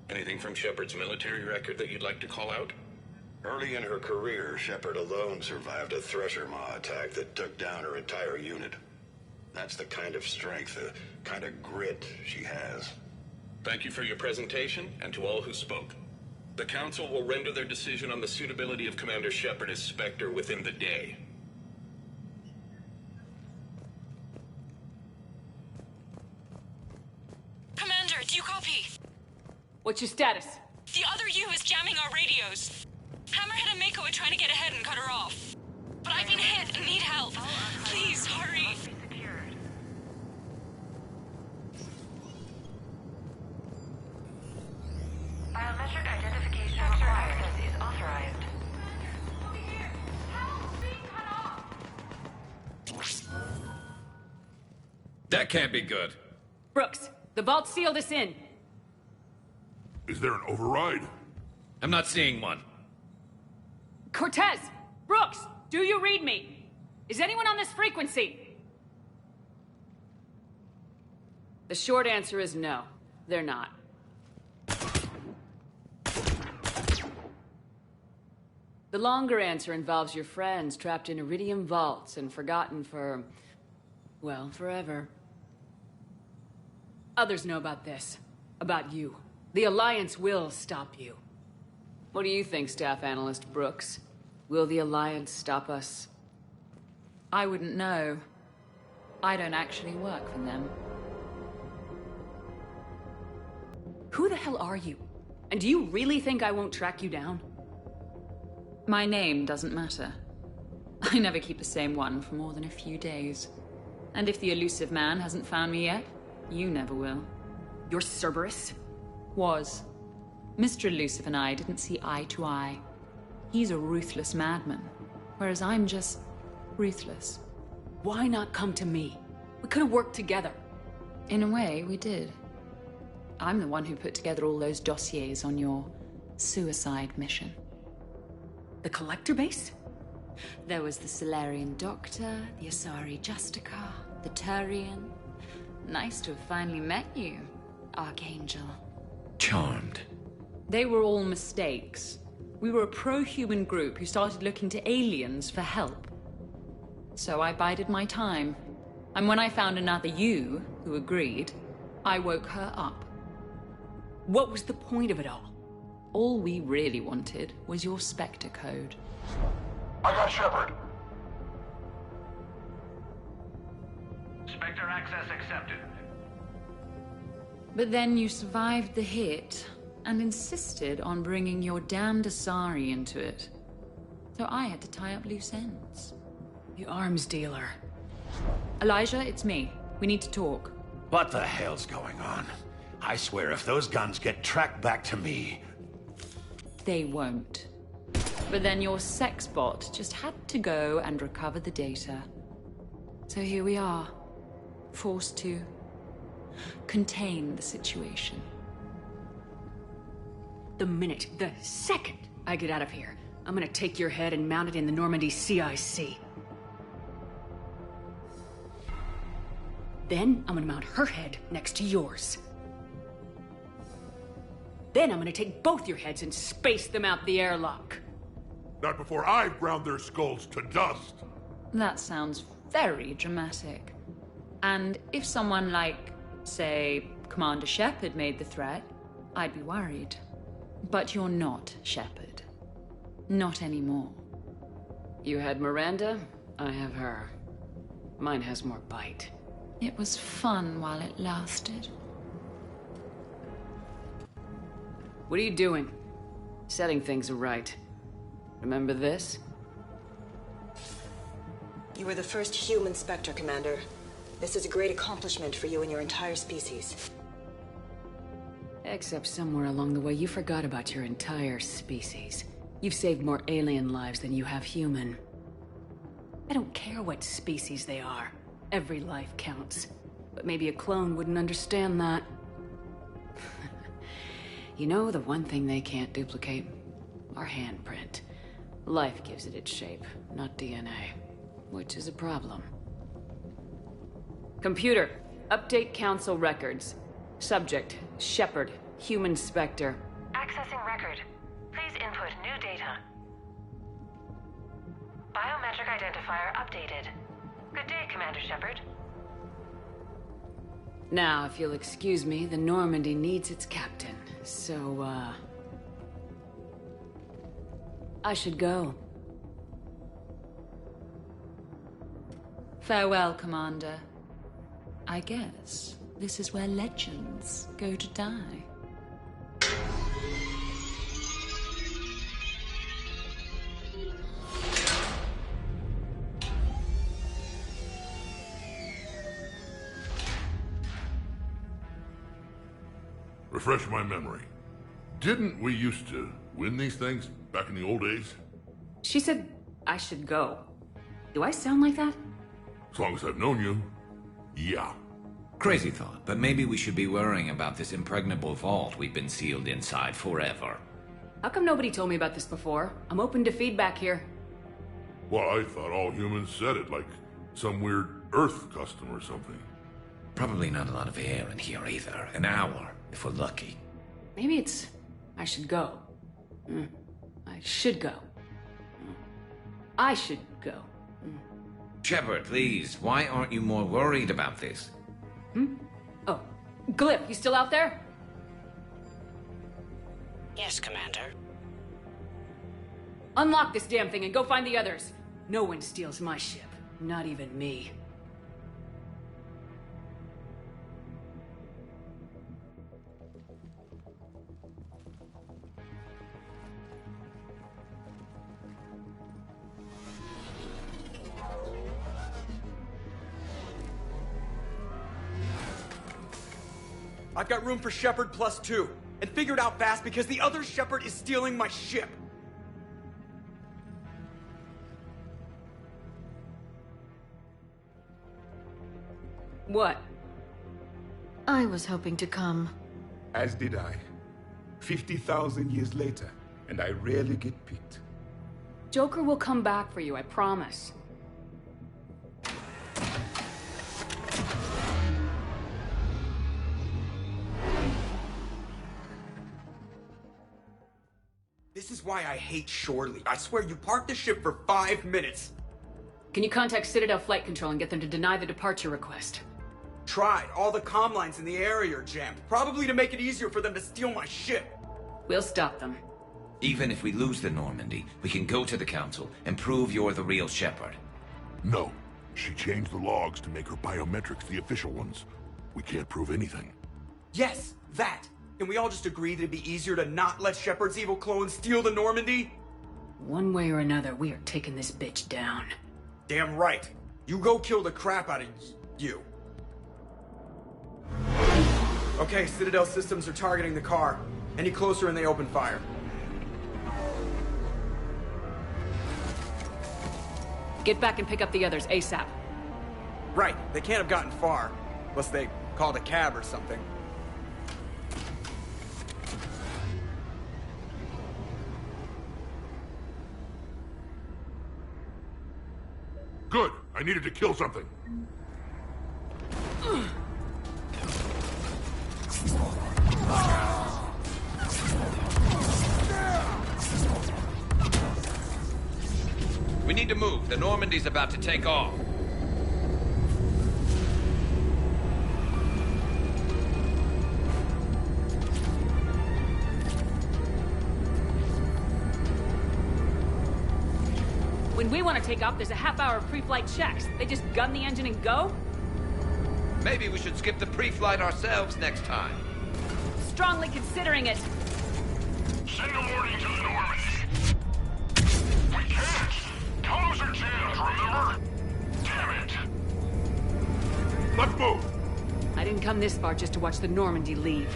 Anything from Shepard's military record that you'd like to call out? Early in her career, Shepard alone survived a Thresher Maw attack that took down her entire unit. That's the kind of strength, the kind of grit she has. Thank you for your presentation, and to all who spoke. The Council will render their decision on the suitability of Commander Shepard as Spectre within the day. Commander, do you copy? What's your status? The other U is jamming our radios. Hammerhead and Mako are trying to get ahead and cut her off. But I've been hit and need help. Please, hurry. Biometric identification for access is authorized. That can't be good. Brooks, the vault sealed us in. Is there an override? I'm not seeing one. Cortez! Brooks! Do you read me? Is anyone on this frequency? The short answer is no. They're not. The longer answer involves your friends trapped in Iridium vaults and forgotten for, well, forever. Others know about this. About you. The Alliance will stop you. What do you think, Staff Analyst Brooks? Will the Alliance stop us? I wouldn't know. I don't actually work for them. Who the hell are you? And do you really think I won't track you down? My name doesn't matter. I never keep the same one for more than a few days. And if the elusive man hasn't found me yet, you never will. You're Cerberus? Was. Mr. Elusive and I didn't see eye to eye. He's a ruthless madman, whereas I'm just ruthless. Why not come to me? We could have worked together. In a way, we did. I'm the one who put together all those dossiers on your suicide mission. The Collector base? There was the Solarian Doctor, the Asari Justica, the Turian. Nice to have finally met you, Archangel. Charmed. They were all mistakes. We were a pro-human group who started looking to aliens for help. So I bided my time. And when I found another you who agreed, I woke her up. What was the point of it all? All we really wanted was your Spectre code. I got Shepard. Spectre access accepted. But then you survived the hit and insisted on bringing your damned Asari into it. So I had to tie up loose ends. The arms dealer. Elijah, it's me. We need to talk. What the hell's going on? I swear if those guns get tracked back to me... They won't. But then your sex bot just had to go and recover the data. So here we are. Forced to contain the situation. The second I get out of here, I'm gonna take your head and mount it in the Normandy CIC. Then I'm gonna mount her head next to yours. Then I'm gonna take both your heads and space them out the airlock. Not before I've ground their skulls to dust. That sounds very dramatic. And if someone like, say, Commander Shepard made the threat, I'd be worried. But you're not Shepard. Not anymore. You had Miranda, I have her. Mine has more bite. It was fun while it lasted. What are you doing? Setting things right. Remember this? You were the first human Spectre, Commander. This is a great accomplishment for you and your entire species. Except somewhere along the way, you forgot about your entire species. You've saved more alien lives than you have human. I don't care what species they are. Every life counts. But maybe a clone wouldn't understand that. You know, the one thing they can't duplicate? Our handprint. Life gives it its shape, not DNA. Which is a problem. Computer, update Council records. Subject, Shepard, human Spectre. Accessing record. Please input new data. Biometric identifier updated. Good day, Commander Shepard. Now, if you'll excuse me, the Normandy needs its captain. So, I should go. Farewell, Commander. I guess this is where legends go to die. Refresh my memory. Didn't we used to win these things back in the old days? She said I should go. Do I sound like that? As long as I've known you, yeah. Crazy thought, but maybe we should be worrying about this impregnable vault we've been sealed inside forever. How come nobody told me about this before? I'm open to feedback here. Well, I thought all humans said it, like some weird Earth custom or something. Probably not a lot of air in here either. An hour, if we're lucky. Maybe it's... I should go. I should go. I should go. Shepard, please, why aren't you more worried about this? Oh, Glyph, you still out there? Yes, Commander. Unlock this damn thing and go find the others. No one steals my ship. Not even me. I've got room for Shepard +2, and figure it out fast because the other Shepard is stealing my ship. What? I was hoping to come. As did I. 50,000 years later, and I rarely get picked. Joker will come back for you, I promise. This is why I hate Shorely. I swear you parked the ship for 5 minutes. Can you contact Citadel Flight Control and get them to deny the departure request? Tried. All the comm lines in the area are jammed. Probably to make it easier for them to steal my ship. We'll stop them. Even if we lose the Normandy, we can go to the Council and prove you're the real Shepard. No. She changed the logs to make her biometrics the official ones. We can't prove anything. Yes, that. Can we all just agree that it'd be easier to not let Shepard's evil clone steal the Normandy? One way or another, we are taking this bitch down. Damn right. You go kill the crap out of you. Okay, Citadel systems are targeting the car. Any closer and they open fire. Get back and pick up the others ASAP. Right, they can't have gotten far. Unless they called a cab or something. Good. I needed to kill something. We need to move. The Normandy's about to take off. When we want to take off, there's a half-hour of pre-flight checks. They just gun the engine and go? Maybe we should skip the pre-flight ourselves next time. Strongly considering it. Send a warning to the Normandy. We can't! Tunnels are jammed, remember? Damn it! Let's move! I didn't come this far just to watch the Normandy leave.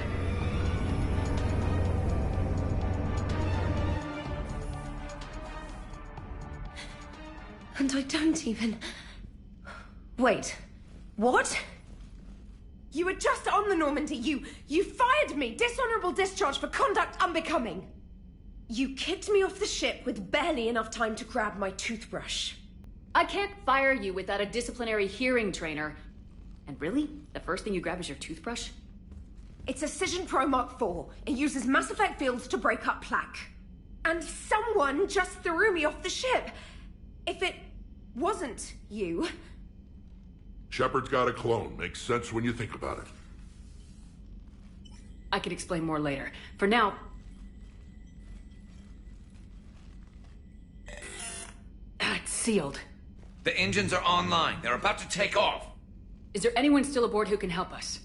And I don't even... Wait. What? You were just on the Normandy. You fired me. Dishonorable discharge for conduct unbecoming. You kicked me off the ship with barely enough time to grab my toothbrush. I can't fire you without a disciplinary hearing trainer. And really? The first thing you grab is your toothbrush? It's a Cision Pro Mark IV. It uses Mass Effect fields to break up plaque. And someone just threw me off the ship. If it wasn't you... Shepard's got a clone. Makes sense when you think about it. I could explain more later. For now... It's sealed. The engines are online. They're about to take off. Is there anyone still aboard who can help us?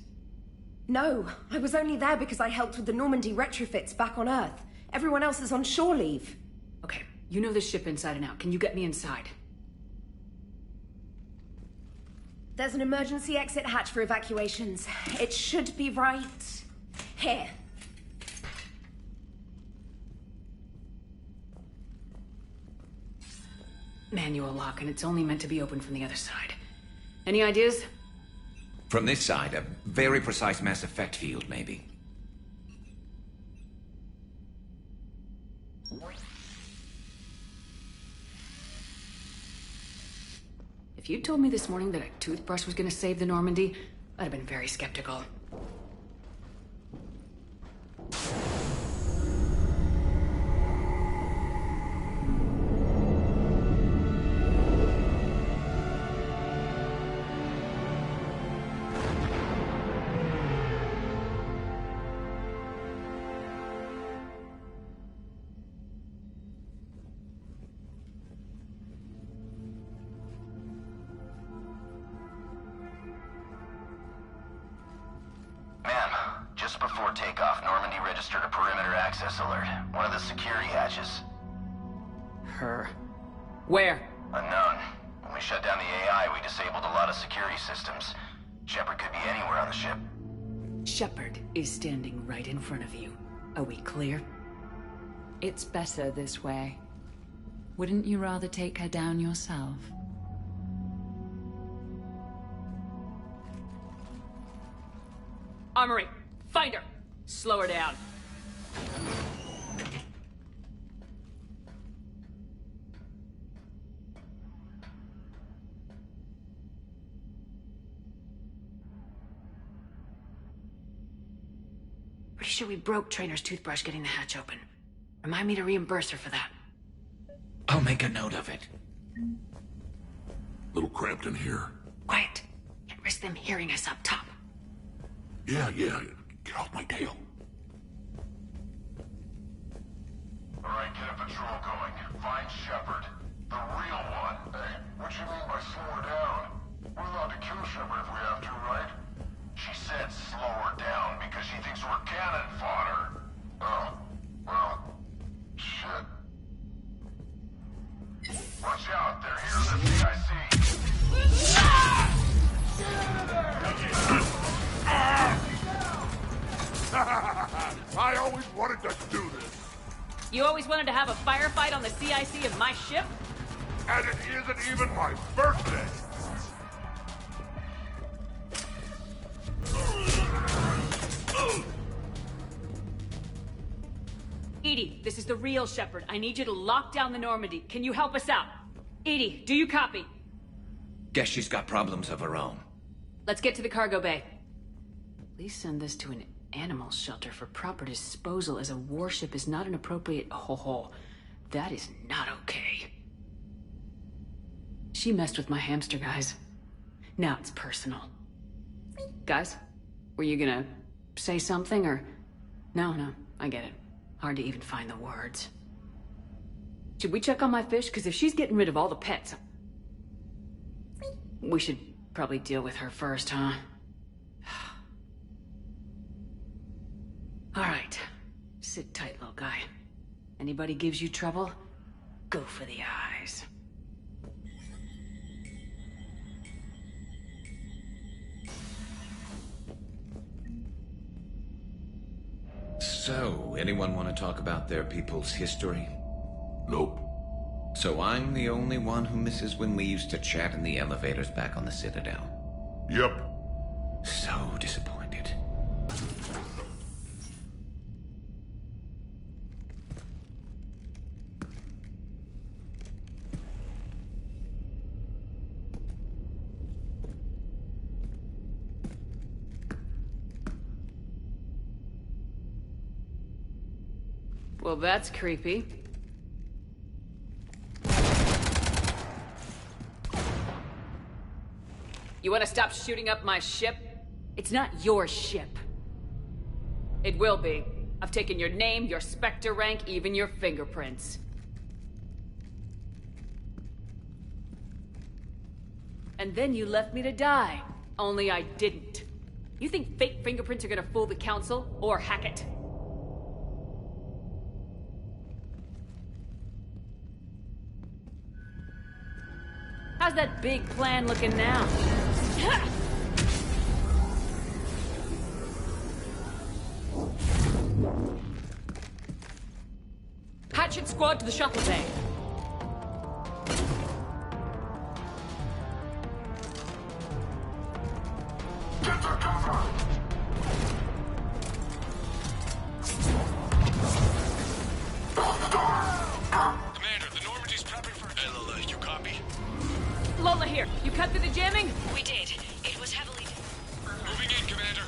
No, I was only there because I helped with the Normandy retrofits back on Earth. Everyone else is on shore leave. Okay, you know this ship inside and out. Can you get me inside? There's an emergency exit hatch for evacuations. It should be right here. Manual lock, and it's only meant to be opened from the other side. Any ideas? From this side, a very precise Mass Effect field, maybe. If you'd told me this morning that a toothbrush was gonna save the Normandy, I'd have been very skeptical. Where? Unknown. When we shut down the AI, we disabled a lot of security systems. Shepard could be anywhere on the ship. Shepard is standing right in front of you. Are we clear? It's better this way. Wouldn't you rather take her down yourself? Armory, find her! Slow her down. Pretty sure we broke Trainer's toothbrush getting the hatch open. Remind me to reimburse her for that. I'll make a note of it. Little cramped in here. Quiet. Can't risk them hearing us up top. Yeah. Get off my tail. Alright, get a patrol going. Find Shepard. The real one. Hey, what you mean by slow her down? We're allowed to kill Shepard if we have to, right? She said slow her down because she thinks we're cannon fodder. Oh, well, shit. Watch out, they're here in the CIC. I always wanted to do this. You always wanted to have a firefight on the CIC of my ship? And it isn't even my birthday. EDI, this is the real Shepard. I need you to lock down the Normandy. Can you help us out? EDI, do you copy? Guess she's got problems of her own. Let's get to the cargo bay. Please send this to an animal shelter for proper disposal, as a warship is not an appropriate... That is not okay. She messed with my hamster, guys. Now it's personal. Guys, were you gonna say something, or... No, I get it. Hard to even find the words. Should we check on my fish? Because if she's getting rid of all the pets... We should probably deal with her first, huh? All right. Sit tight, little guy. Anybody gives you trouble, go for the eyes. So, anyone want to talk about their people's history? Nope. So I'm the only one who misses when we used to chat in the elevators back on the Citadel. Yep. So disappointed. Well, that's creepy. You want to stop shooting up my ship? It's not your ship. It will be. I've taken your name, your Spectre rank, even your fingerprints. And then you left me to die. Only I didn't. You think fake fingerprints are gonna fool the Council? Or hack it? How's that big plan looking now? Hatchet squad to the shuttle bay. Commander, the Normandy's prepping for... Lola, you copy? Lola here. You cut through the jamming? We did. It was heavily... Moving in, Commander.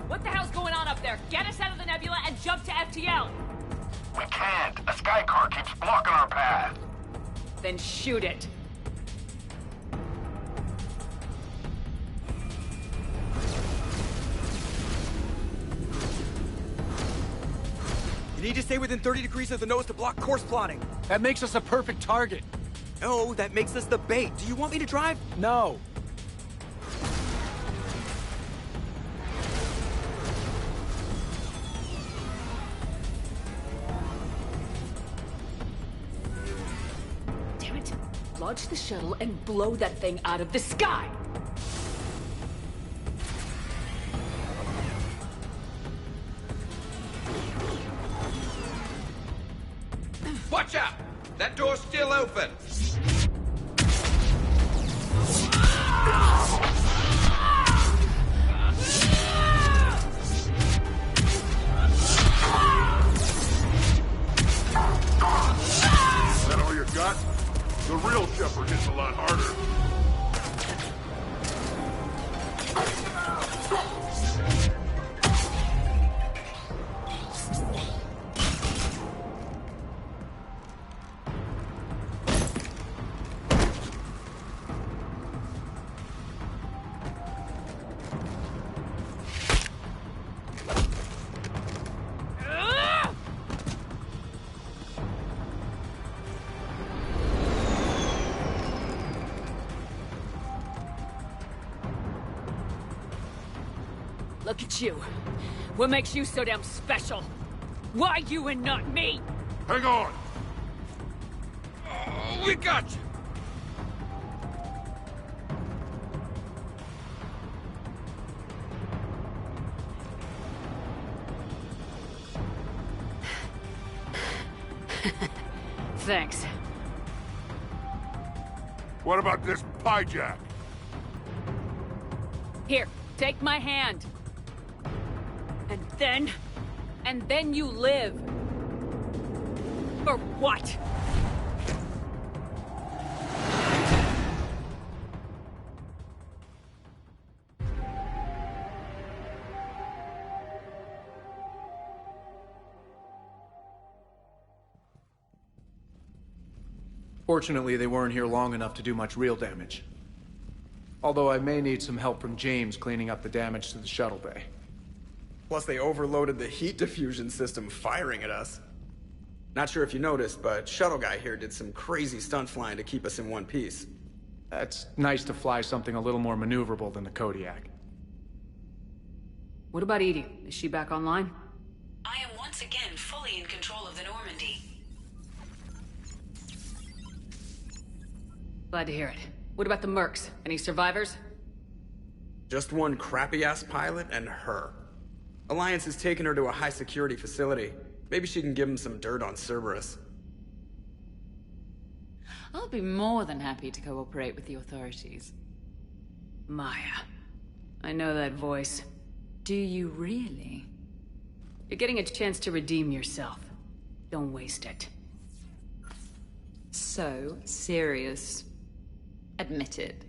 What the hell's going on up there? Get us out of the nebula and jump to FTL! We can't. A sky car keeps blocking our path. Then shoot it. You need to stay within 30 degrees of the nose to block course plotting. That makes us a perfect target. No, that makes us the bait. Do you want me to drive? No. Damn it. Launch the shuttle and blow that thing out of the sky! Watch out! That door's still open! Is that all you got? The real Shepard hits a lot harder. Look at you. What makes you so damn special? Why you and not me? Hang on! Oh, we got you! Thanks. What about this pie jack? Here, take my hand. And then you live. For what? Fortunately, they weren't here long enough to do much real damage. Although I may need some help from James cleaning up the damage to the shuttle bay. Plus they overloaded the heat diffusion system firing at us. Not sure if you noticed, but Shuttle Guy here did some crazy stunt flying to keep us in one piece. It's nice to fly something a little more maneuverable than the Kodiak. What about Edie? Is she back online? I am once again fully in control of the Normandy. Glad to hear it. What about the Mercs? Any survivors? Just one crappy-ass pilot and her. Alliance has taken her to a high-security facility. Maybe she can give him some dirt on Cerberus. I'll be more than happy to cooperate with the authorities. Maya. I know that voice. Do you really? You're getting a chance to redeem yourself. Don't waste it. So serious. Admit it.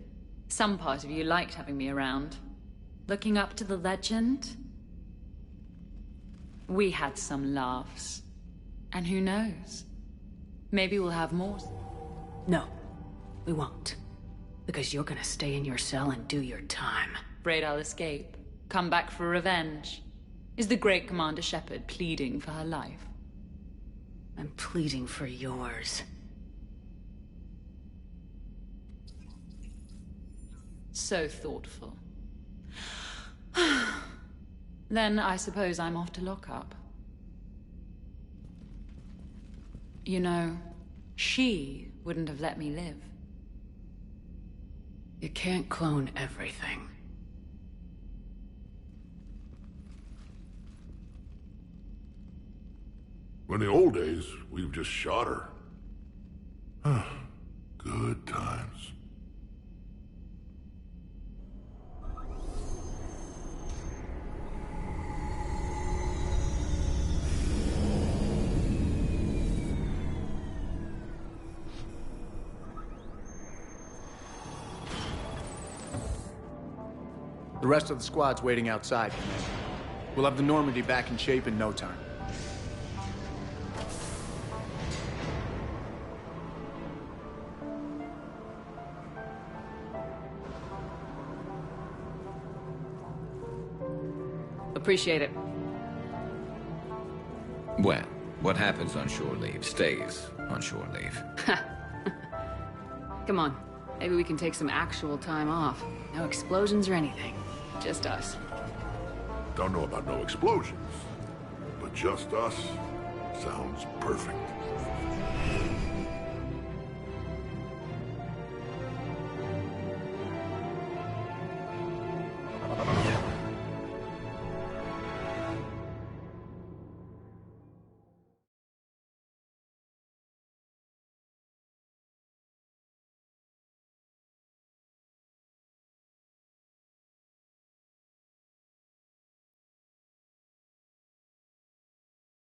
Some part of you liked having me around. Looking up to the legend. We had some laughs. And who knows? Maybe we'll have more. No, we won't. Because you're gonna stay in your cell and do your time. Afraid I'll escape. Come back for revenge. Is the great Commander Shepard pleading for her life? I'm pleading for yours. So thoughtful. Then I suppose I'm off to lockup. You know, she wouldn't have let me live. You can't clone everything. In the old days, we've just shot her. Good times. The rest of the squad's waiting outside. We'll have the Normandy back in shape in no time. Appreciate it. Well, what happens on shore leave stays on shore leave. Come on. Maybe we can take some actual time off. No explosions or anything. Just us. Don't know about no explosions, but just us sounds perfect.